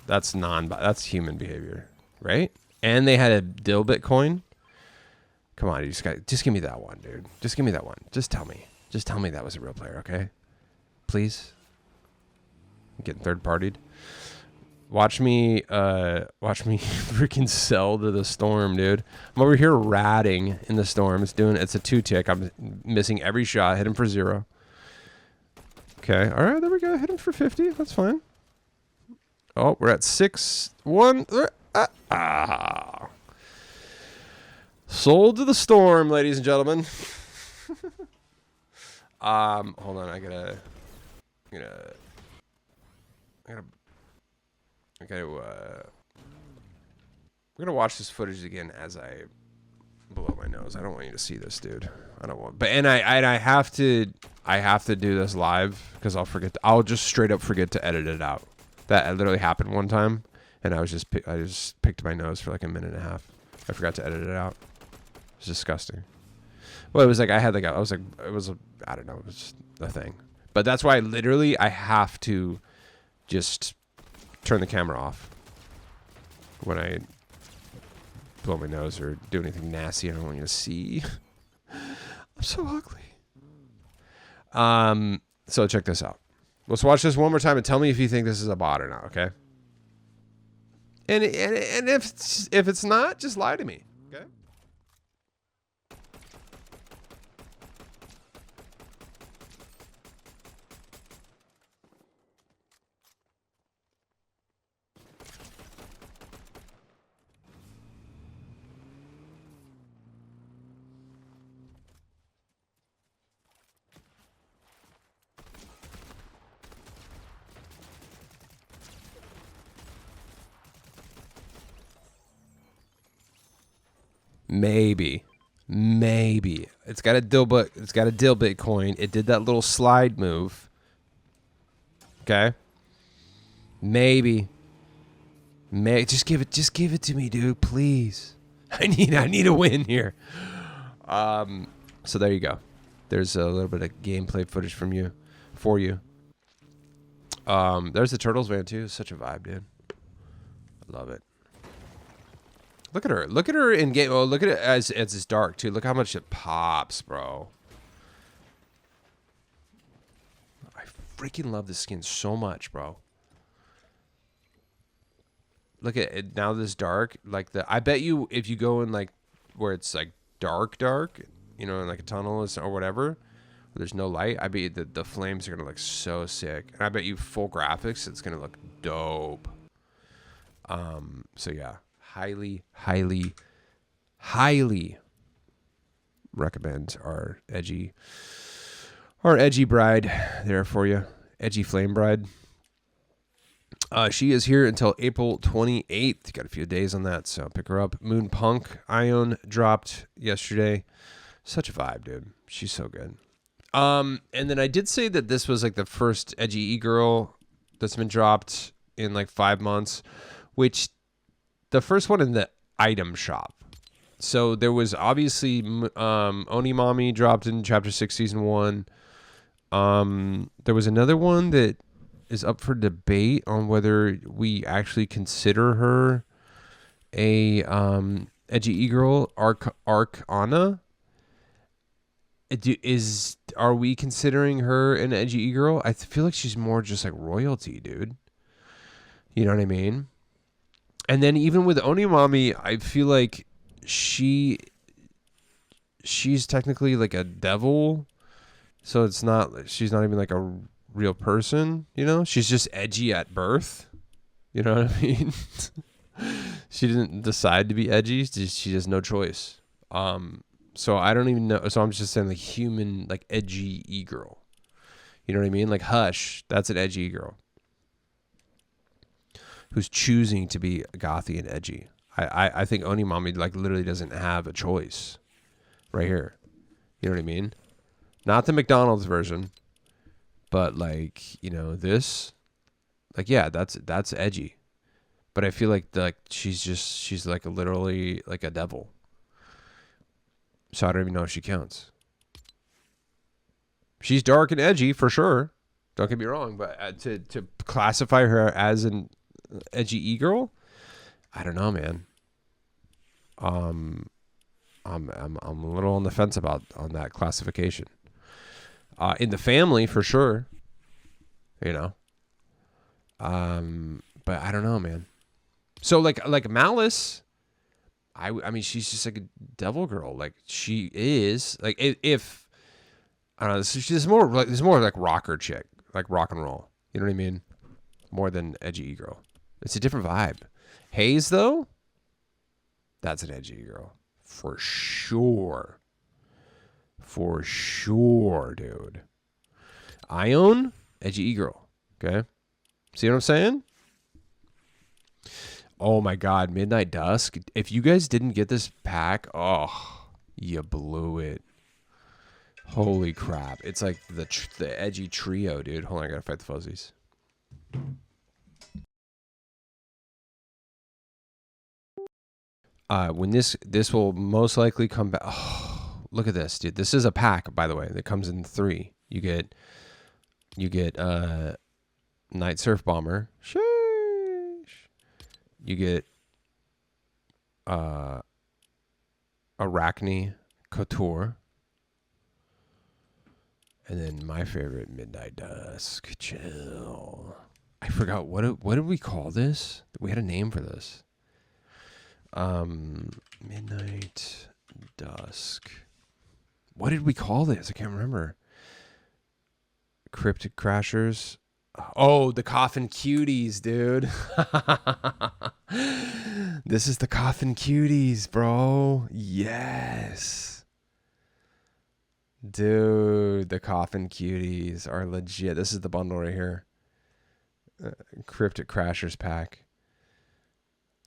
that's human behavior, right? And they had a dill Bitcoin. Come on, just give me that one, dude. Just give me that one. Just tell me that was a real player, okay? Please. I'm getting third partied. Watch me freaking sell to the storm, dude. I'm over here ratting in the storm. It's a 2-tick. I'm missing every shot. Hit him for 0. Okay. All right, there we go. Hit him for 50. That's fine. Oh, we're at 6-1. Sold to the storm, ladies and gentlemen. Hold on. I gotta we're gonna watch this footage again as I blow my nose. I don't want you to see this, dude. I don't want. But I have to do this live because I'll forget. I'll just straight up forget to edit it out. That literally happened one time, and I just picked my nose for like a minute and a half. I forgot to edit it out. It was disgusting. Well, it was like I don't know. It was a thing. But that's why I have to just turn the camera off when I blow my nose or do anything nasty I don't want you to see. I'm so ugly. So check this out. Let's watch this one more time and tell me if you think this is a bot or not, okay? And if it's not, just lie to me, okay? Maybe. It's got a dill Bitcoin. It did that little slide move. Okay. Maybe. Just give it to me, dude, please. I need a win here. So there you go. There's a little bit of gameplay footage for you. There's the Turtles van too. Such a vibe, dude. I love it. Look at her. Look at her in game. Oh, look at it as it's dark too. Look how much it pops, bro. I freaking love this skin so much, bro. Look at it now. This dark, like I bet you if you go in like where it's like dark, you know, in like a tunnel or whatever, where there's no light. I bet you the flames are gonna look so sick, and I bet you full graphics, it's gonna look dope. So yeah. Highly recommend our edgy bride there for you. Edgy flame bride. She is here until April 28th. Got a few days on that, so pick her up. Moon Punk Ion dropped yesterday. Such a vibe, dude. She's so good. And then I did say that this was like the first edgy e-girl that's been dropped in like 5 months, which the first one in the item shop. So there was obviously Onimami dropped in Chapter 6, Season 1. There was another one that is up for debate on whether we actually consider her a edgy e-girl, Arcana. Are we considering her an edgy e-girl? I feel like she's more just like royalty, dude. You know what I mean? And then even with Onimami, I feel like she's technically like a devil, so she's not even like a real person, you know? She's just edgy at birth. You know what I mean? She didn't decide to be edgy. She has no choice. So I don't even know. So I'm just saying like human, like edgy e-girl. You know what I mean? Like Hush, that's an edgy e-girl who's choosing to be gothy and edgy. I think Onimami like literally doesn't have a choice right here. You know what I mean? Not the McDonald's version, but like, you know, this, like, yeah, that's edgy. But I feel like she's like literally like a devil. So I don't even know if she counts. She's dark and edgy for sure. Don't get me wrong, but to classify her as an edgy e-girl, I don't know, man. I'm a little on the fence on that classification. In the family for sure, you know. But I don't know, man. So like Malice, I mean she's just like a devil girl. Like she is like if I don't know, she's more like rocker chick, like rock and roll. You know what I mean? More than edgy e-girl. It's a different vibe. Haze though, that's an edgy e-girl for sure. For sure, dude. Ione, edgy e-girl. Okay, see what I'm saying? Oh my God, Midnight Dusk. If you guys didn't get this pack, oh, you blew it. Holy crap. It's like the edgy trio, dude. Hold on, I gotta fight the fuzzies. When this will most likely come back. Oh, look at this, dude. This is a pack, by the way, that comes in 3. You get Night Surf Bomber. Sheesh. You get Arachne Couture. And then my favorite, Midnight Dusk. Chill. I forgot what did we call this? We had a name for this. Midnight Dusk. What did we call this? I can't remember. Cryptic Crashers. Oh, the Coffin Cuties, dude. This is the Coffin Cuties, bro. Yes. Dude, the Coffin Cuties are legit. This is the bundle right here. Cryptic Crashers pack.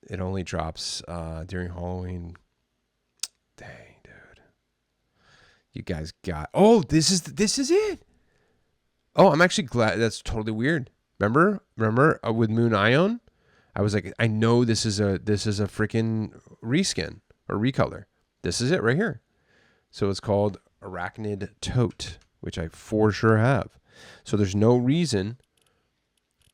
It only drops during Halloween. Dang, dude. You guys got... Oh, this is it. Oh, I'm actually glad. That's totally weird. Remember with Moon Ione? I was like, I know this is a freaking reskin or recolor. This is it right here. So it's called Arachnid Tote, which I for sure have. So there's no reason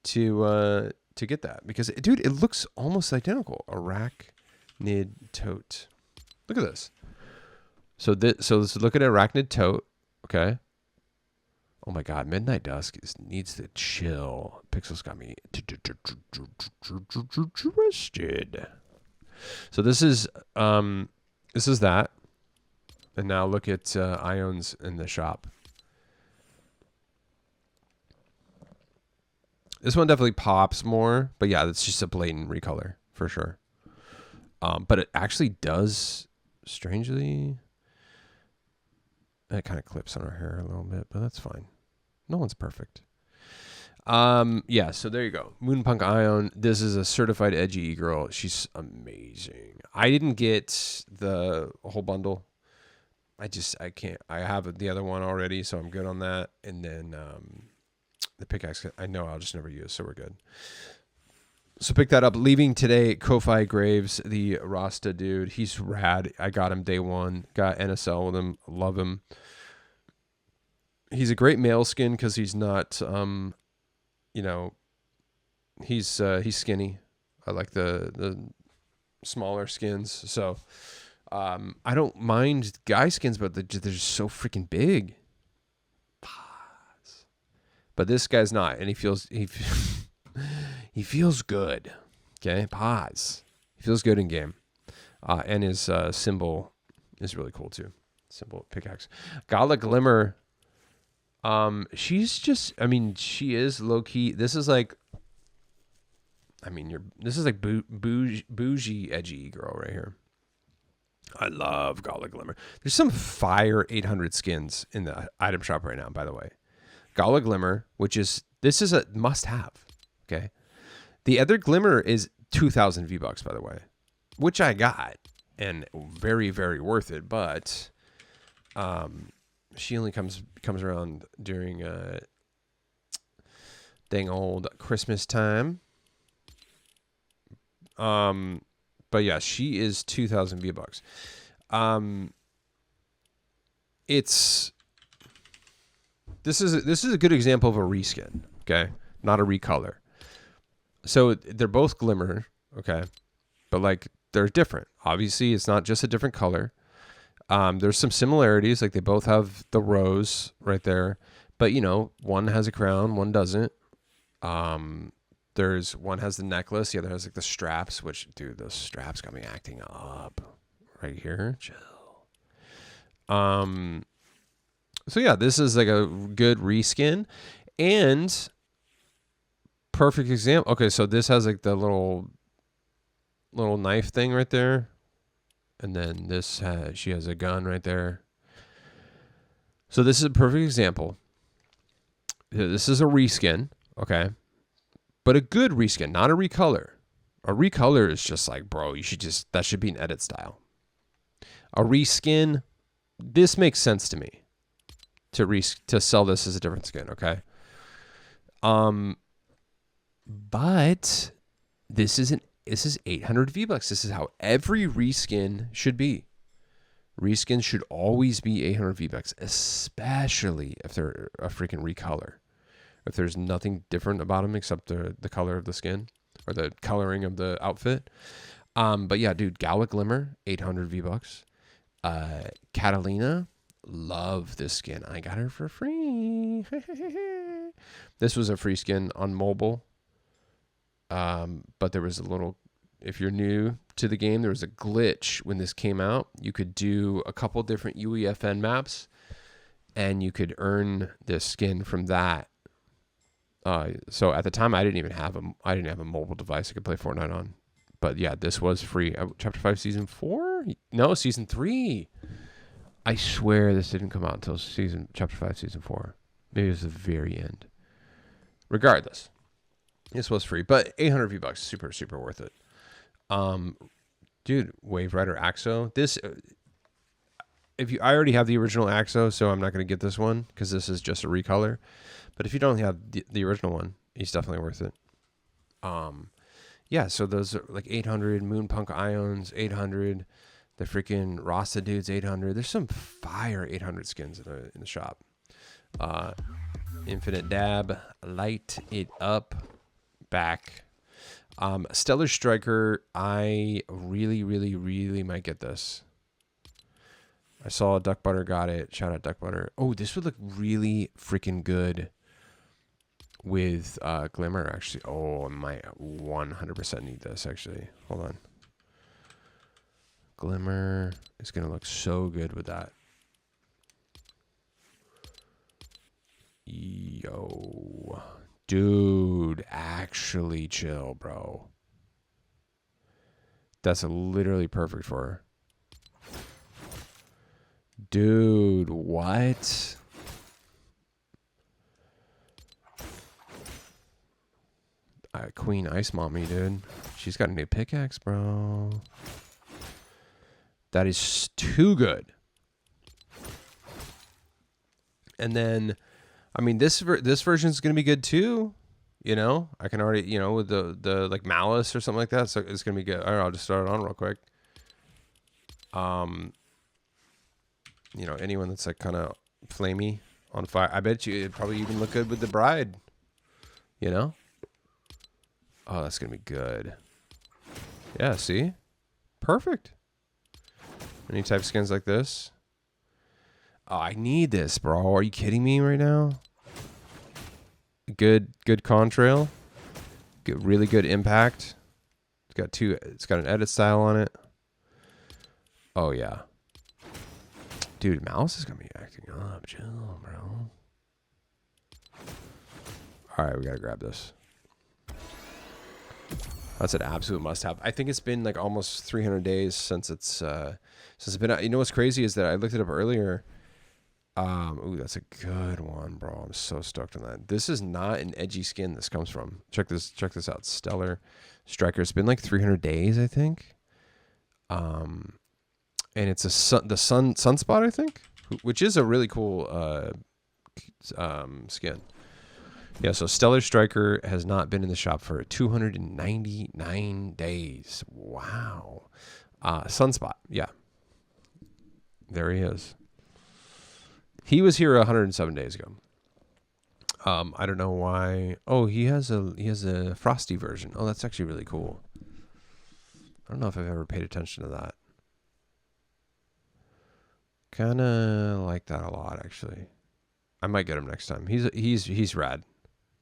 to get that because, dude, it looks almost identical. Arachnid Tote. Look at this. So let's look at Arachnid Tote. Okay. Oh my God, Midnight Dusk needs to chill. Pixels got me twisted. So this is that. And now look at Ione's in the shop. This one definitely pops more, but yeah, it's just a blatant recolor for sure. But it actually does, strangely, it kind of clips on her hair a little bit, but that's fine. No one's perfect. Yeah, so there you go. Moonpunk Ione. This is a certified edgy girl. She's amazing. I didn't get the whole bundle. I can't. I have the other one already, so I'm good on that. And then the pickaxe, I know I'll just never use, so we're good. So pick that up. Leaving today, Kofi Graves, the Rasta dude. He's rad. I got him day one. Got NSL with him. Love him. He's a great male skin because he's not, you know, he's skinny. I like the smaller skins. So I don't mind guy skins, but they're just so freaking big. But this guy's not, and he feels good. Okay, pause. He feels good in game, and his symbol is really cool too. Symbol pickaxe. Gala Glimmer. She's just. I mean, she is low key. This is like. I mean, this is like bougie, edgy girl right here. I love Gala Glimmer. There's some fire 800 skins in the item shop right now, by the way. Gala Glimmer, this is a must-have, okay? The other Glimmer is 2,000 V-Bucks, by the way, which I got, and very, very worth it, but she only comes around during dang old Christmas time. But yeah, she is 2,000 V-Bucks. This is a good example of a reskin, okay? Not a recolor. So they're both Glimmer, okay? But like they're different. Obviously, it's not just a different color. There's some similarities, like they both have the rose right there, but you know, one has a crown, one doesn't. There's one has the necklace, the other has like the straps, which dude, those straps got me acting up right here. Chill. So yeah, this is like a good reskin and perfect example. Okay, so this has like the little knife thing right there. And then she has a gun right there. So this is a perfect example. This is a reskin, okay? But a good reskin, not a recolor. A recolor is just like, bro, that should be an edit style. A reskin, this makes sense to me. To sell this as a different skin, okay? But this is 800 V-Bucks. This is how every reskin should be. Reskins should always be 800 V-Bucks, especially if they're a freaking recolor. If there's nothing different about them except the color of the skin or the coloring of the outfit. But yeah, dude, Gala Glimmer, 800 V-Bucks. Catalina, love this skin. I got her for free. This was a free skin on mobile. But there was if you're new to the game, there was a glitch when this came out. You could do a couple different UEFN maps and you could earn this skin from that. So at the time I didn't have a mobile device I could play Fortnite on. But yeah, this was free. Chapter 5 season 4? No, season 3. I swear this didn't come out until chapter 5 season 4. Maybe it was the very end. Regardless, this was free, but 800 V-Bucks, super, super worth it. Dude, Wave Rider Axo. I already have the original Axo, so I'm not going to get this one because this is just a recolor. But if you don't have the original one, he's definitely worth it. Yeah, so those are like 800, Moonpunk Ions, 800, the freaking Rasta dudes, 800. There's some fire 800 skins in the shop. Infinite Dab, Light It Up, back. Stellar Striker, I really, really, really might get this. I saw Duck Butter got it. Shout out Duck Butter. Oh, this would look really freaking good with Glimmer, actually. Oh, I might 100% need this, actually. Hold on. Glimmer is going to look so good with that. Yo. Dude, actually chill, bro. That's literally perfect for her. Dude, what? Queen Ice Mommy, dude. She's got a new pickaxe, bro. That is too good. And then, I mean, this version is going to be good too. You know, I can already, you know, with the like malice or something like that. So it's gonna be good. All right, I'll just start it on real quick. You know, anyone that's like kind of flamey on fire. I bet you it'd probably even look good with the bride. You know? Oh, that's gonna be good. Yeah, see? Perfect. Any type of skins like this? Oh, I need this, bro. Are you kidding me right now? Good contrail. Good, really good impact. It's got an edit style on it. Oh yeah. Dude, mouse is gonna be acting up. Chill, bro. Alright, we gotta grab this. That's an absolute must-have. I think it's been like almost 300 days since it's been out. You know what's crazy is that I looked it up earlier. Ooh, that's a good one, bro. I'm so stoked on that. This is not an edgy skin this comes from. Check this out. Stellar Striker. It's been like 300 days, I think. And it's the Sunspot, I think, which is a really cool skin. Yeah, so Stellar Striker has not been in the shop for 299 days. Wow. Sunspot, yeah. There he is. He was here 107 days ago. I don't know why. Oh, he has a frosty version. Oh, that's actually really cool. I don't know if I've ever paid attention to that. Kind of like that a lot, actually. I might get him next time. He's rad.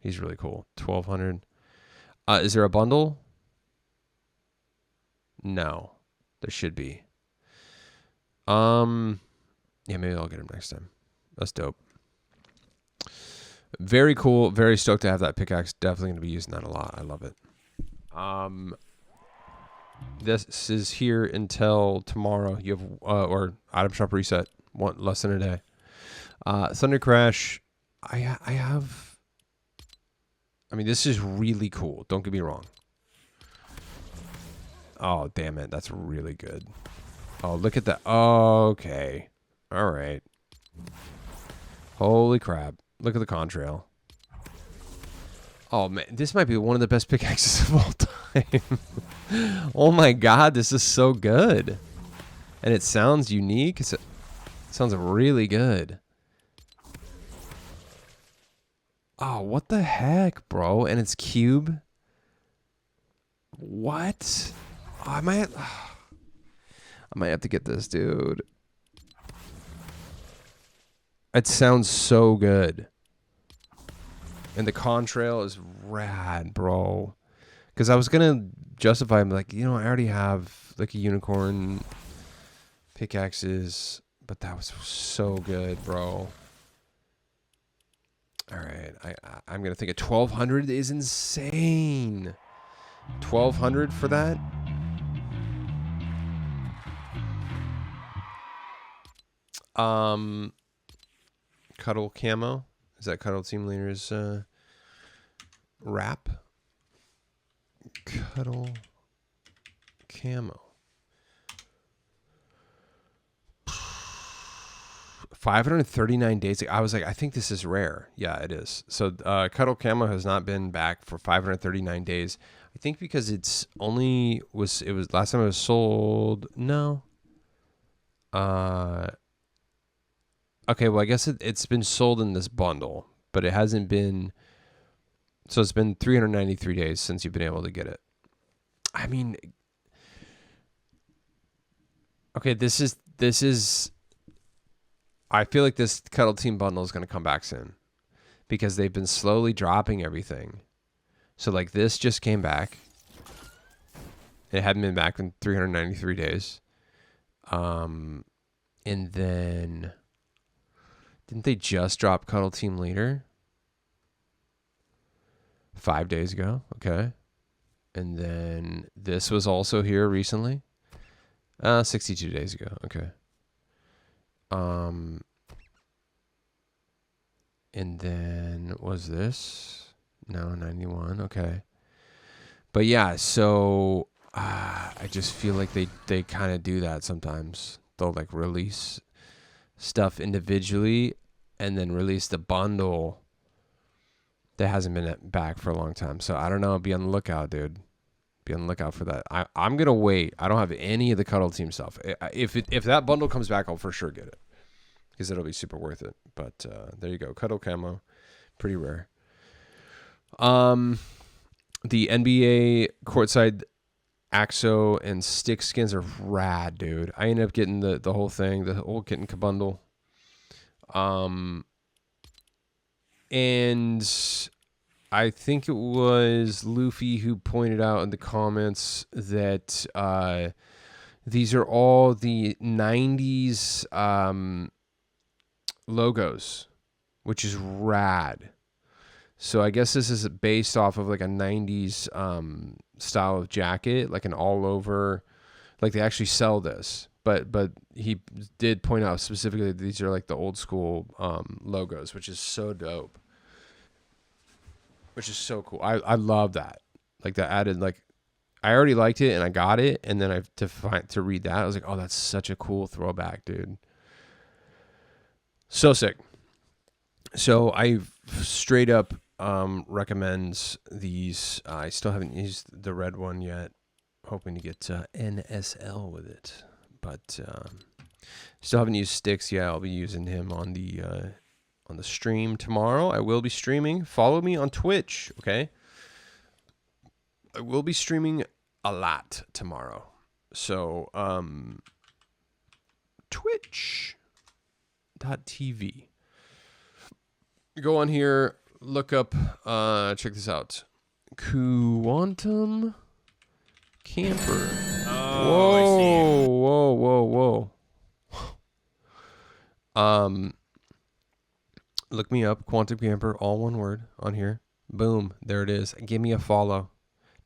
He's really cool. 1,200. Is there a bundle? No, there should be. Yeah, maybe I'll get him next time. That's dope. Very cool. Very stoked to have that pickaxe. Definitely gonna be using that a lot. I love it. This is here until tomorrow. You have or item shop reset. Less than a day. Thunder Crash. I have. I mean, this is really cool. Don't get me wrong. Oh, damn it. That's really good. Oh, look at that. Oh, okay. All right. Holy crap. Look at the contrail. Oh, man. This might be one of the best pickaxes of all time. Oh, my God. This is so good. And it sounds unique. It sounds really good. Oh, what the heck, bro? And it's cube. What? Oh, I might have to get this, dude. It sounds so good. And the contrail is rad, bro. Because I was going to justify him, like, you know, I already have like a unicorn pickaxes, but that was so good, bro. All right, I'm gonna think 1,200 is insane. 1,200 for that. Cuddle camo. Is that Cuddle Team Leader's wrap? Cuddle camo. 539 days. I was like, I think this is rare. Yeah, it is. So Cuddle Camo has not been back for 539 days. I think because it was last time it was sold. No. Okay, well, I guess it's been sold in this bundle, but it hasn't been. So it's been 393 days since you've been able to get it. I mean, okay, this is. I feel like this Cuddle Team Bundle is going to come back soon because they've been slowly dropping everything. So like this just came back. It hadn't been back in 393 days. And then didn't they just drop Cuddle Team Leader 5 days ago? Okay. And then this was also here recently. 62 days ago. Okay. And then was this? No, 91. Okay. But yeah, so I just feel like they kind of do that sometimes. They'll like release stuff individually and then release the bundle that hasn't been back for a long time. So I don't know. Be on the lookout, dude. Be on the lookout for that. I'm gonna wait. I don't have any of the Cuddle Team stuff. If that bundle comes back, I'll for sure get it because it'll be super worth it. But there you go, Cuddle Camo, pretty rare. The NBA courtside Axo and Stick skins are rad, dude. I ended up getting the whole thing, the whole kit and bundle. And I think it was Luffy who pointed out in the comments that these are all the 90s logos, which is rad. So I guess this is based off of like a 90s style of jacket, like an all over, like they actually sell this. But he did point out specifically that these are like the old school logos, which is so dope. Which is so cool. I love that. Like that added, like I already liked it and I got it, and then to read that, I was like, oh, that's such a cool throwback, dude. So sick. So I straight up recommend these. I still haven't used the red one yet. Hoping to get NSL with it, but still haven't used Sticks yet. I'll be using him on the stream tomorrow. I will be streaming. Follow me on Twitch, okay? I will be streaming a lot tomorrow. So twitch.tv. Go on here, look up, check this out. Quantum Camper. Oh, whoa. Look me up, Quantum Camper, all one word on here. Boom, there it is. Give me a follow.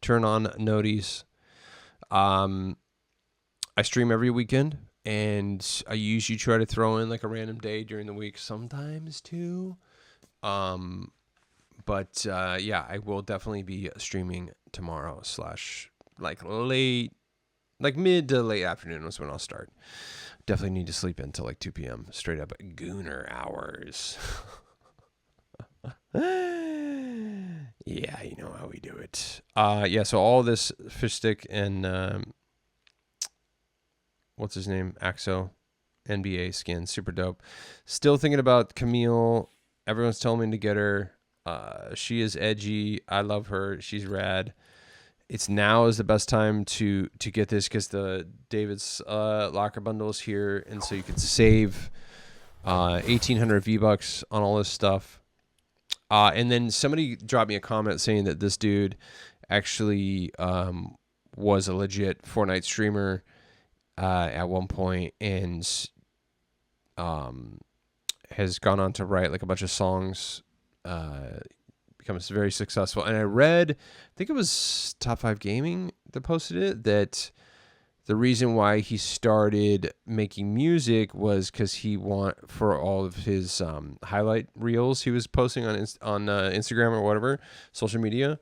Turn on noties. I stream every weekend, and I usually try to throw in like a random day during the week, sometimes too. But yeah, I will definitely be streaming tomorrow / like late, like mid to late afternoon was when I'll start. Definitely need to sleep until like 2 p.m. straight up gooner hours. Yeah, you know how we do it. Yeah, so all this fish stick and what's his name? Axo NBA skin, super dope. Still thinking about Camille. Everyone's telling me to get her. She is edgy. I love her. She's rad. It's now is the best time to get this because the David's locker bundle is here, and so you can save 1,800 V-Bucks on all this stuff. And then somebody dropped me a comment saying that this dude actually was a legit Fortnite streamer at one point, and has gone on to write like a bunch of songs. Becomes very successful. And I read, I think it was Top 5 Gaming that posted it, that the reason why he started making music was because he for all of his highlight reels he was posting on Instagram or whatever, social media,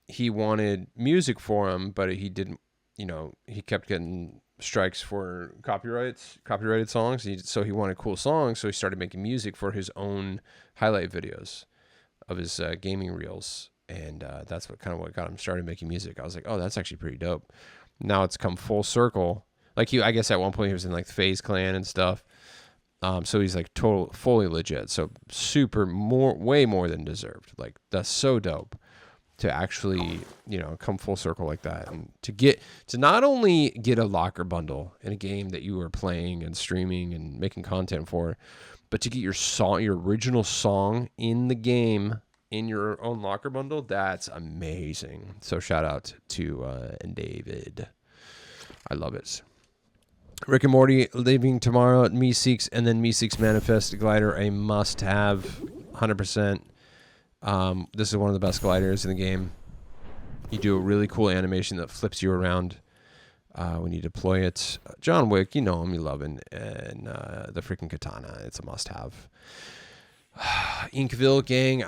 he wanted music for him, but he didn't, he kept getting strikes for copyrighted songs. So he wanted cool songs, so he started making music for his own highlight videos of his gaming reels, and that's what got him started making music. I was like, oh, that's actually pretty dope. Now it's come full circle. Like I guess at one point he was in like FaZe Clan and stuff. So he's like fully legit. So way more than deserved. Like that's so dope to actually, come full circle like that, and to not only get a locker bundle in a game that you were playing and streaming and making content for, but to get your original song in the game in your own locker bundle, that's amazing. So shout out to David. I love it. Rick and Morty leaving tomorrow at Meeseeks, and then Meeseeks Manifest Glider, a must-have, 100%. This is one of the best gliders in the game. You do a really cool animation that flips you around when you deploy it. John Wick, you know him, you love him, and the freaking katana, it's a must-have. Inkville gang,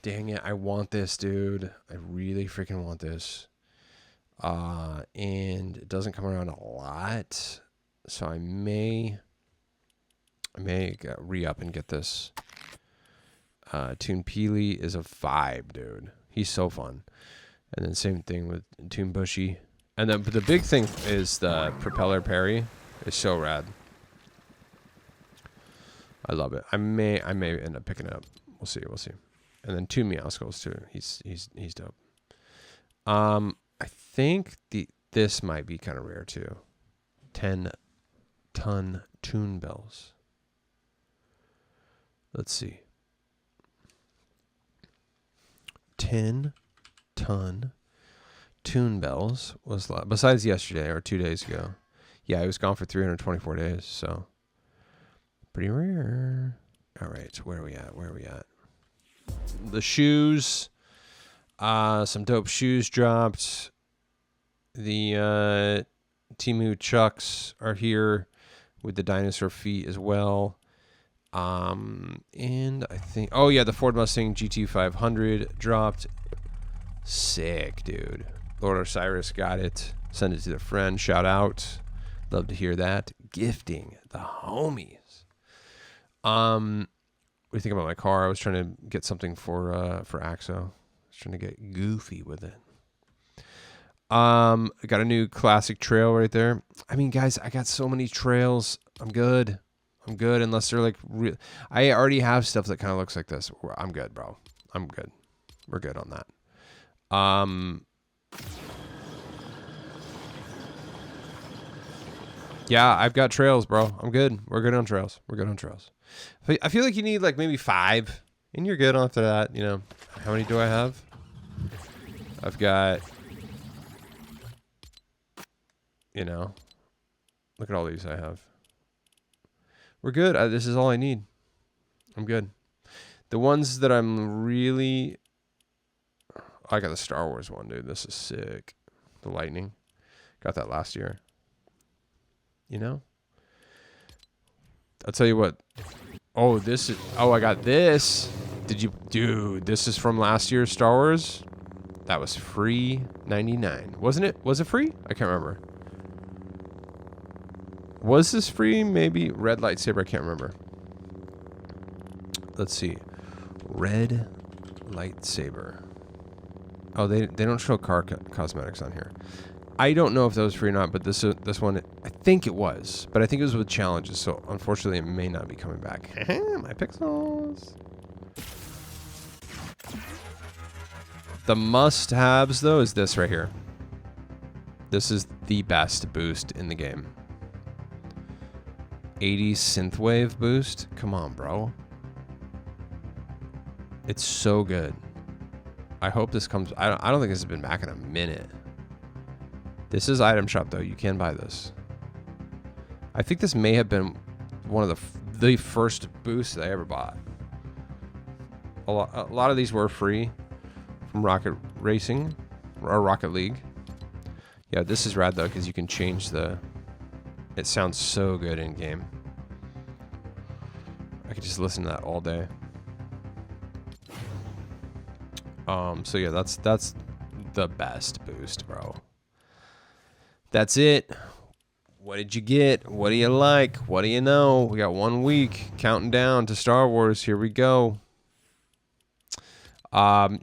dang it, I want this, dude. I really freaking want this. And it doesn't come around a lot, so I may re-up and get this. Toon Peely is a vibe, dude. He's so fun. And then same thing with Toon Bushy. And then but the big thing is the propeller parry. It's so rad. I love it. I may end up picking it up. We'll see. We'll see. And then Toon Meowskulls too. He's dope. I think this might be kind of rare too. 10-ton Toon Bells. Let's see. 10-ton Toon Bells was besides yesterday or 2 days ago. Yeah, it was gone for 324 days, so pretty rare. All right, so where are we at? The shoes, some dope shoes dropped. The Temu Chucks are here with the dinosaur feet as well. And I think, oh yeah, the Ford Mustang GT500 dropped. Sick, dude. Lord Osiris got it. Send it to the friend. Shout out. Love to hear that. Gifting the homies. What do you think about my car? I was trying to get something for Axo. I was trying to get goofy with it. I got a new classic trail right there. I mean, guys, I got so many trails. I'm good unless they're like real. I already have stuff that kind of looks like this. I'm good, bro. I'm good. We're good on that. Yeah, I've got trails, bro. I'm good. We're good on trails. I feel like you need like maybe 5, and you're good after that. You know, how many do I have? I've got, you know, look at all these I have. We're good. This is all I need. I'm good. The ones that I'm really, I got the Star Wars one, dude. This is sick. The Lightning. Got that last year. You know? I'll tell you what. Oh, this is, oh, I got this. Dude, this is from last year's Star Wars. That was free 99. Wasn't it? Was it free? I can't remember. Was this free? Maybe. Red lightsaber. I can't remember. Let's see. Red lightsaber. Oh, they don't show car cosmetics on here. I don't know if that was free or not, but this one, I think it was. But I think it was with challenges, so unfortunately it may not be coming back. My pixels. The must-haves, though, is this right here. This is the best boost in the game. 80s synthwave boost. Come on, bro. It's so good. I hope this comes. I don't think this has been back in a minute. This is item shop though. You can buy this. I think this may have been one of the first boosts that I ever bought. A lot of these were free from Rocket Racing or Rocket League. Yeah, this is rad though because you can change the. It sounds so good in game. I could just listen to that all day. So yeah, that's the best boost, bro. That's it. What did you get? What do you like? What do you know? We got 1 week counting down to Star Wars. Here we go. No. We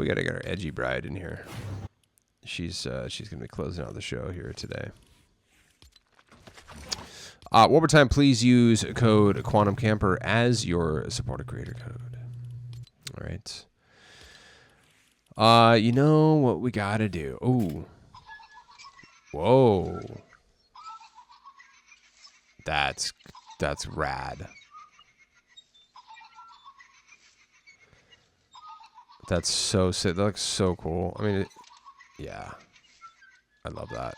gotta get our edgy bride in here. She's gonna be closing out the show here today. One more time, please use code QuantumCamper as your supporter creator code. All right. You know what we gotta do? Ooh. Whoa. That's rad. That's so sick. That looks so cool. I mean, yeah. I love that.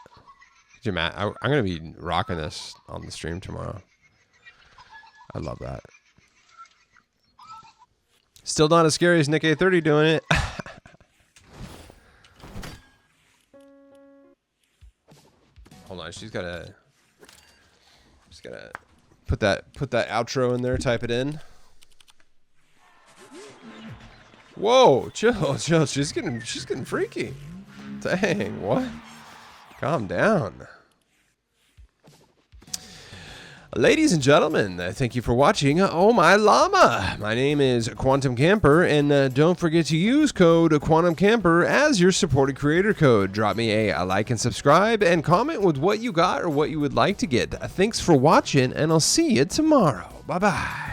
Could you I'm gonna be rocking this on the stream tomorrow. I love that. Still not as scary as Nick A30 doing it. Hold on, she's gotta put that outro in there, type it in. Whoa, chill. She's getting freaky. Dang, what? Calm down. Ladies and gentlemen, thank you for watching Oh My Llama. My name is Quantum Camper, and don't forget to use code Quantum Camper as your supported creator code. Drop me a like and subscribe, and comment with what you got or what you would like to get. Thanks for watching, and I'll see you tomorrow. Bye-bye.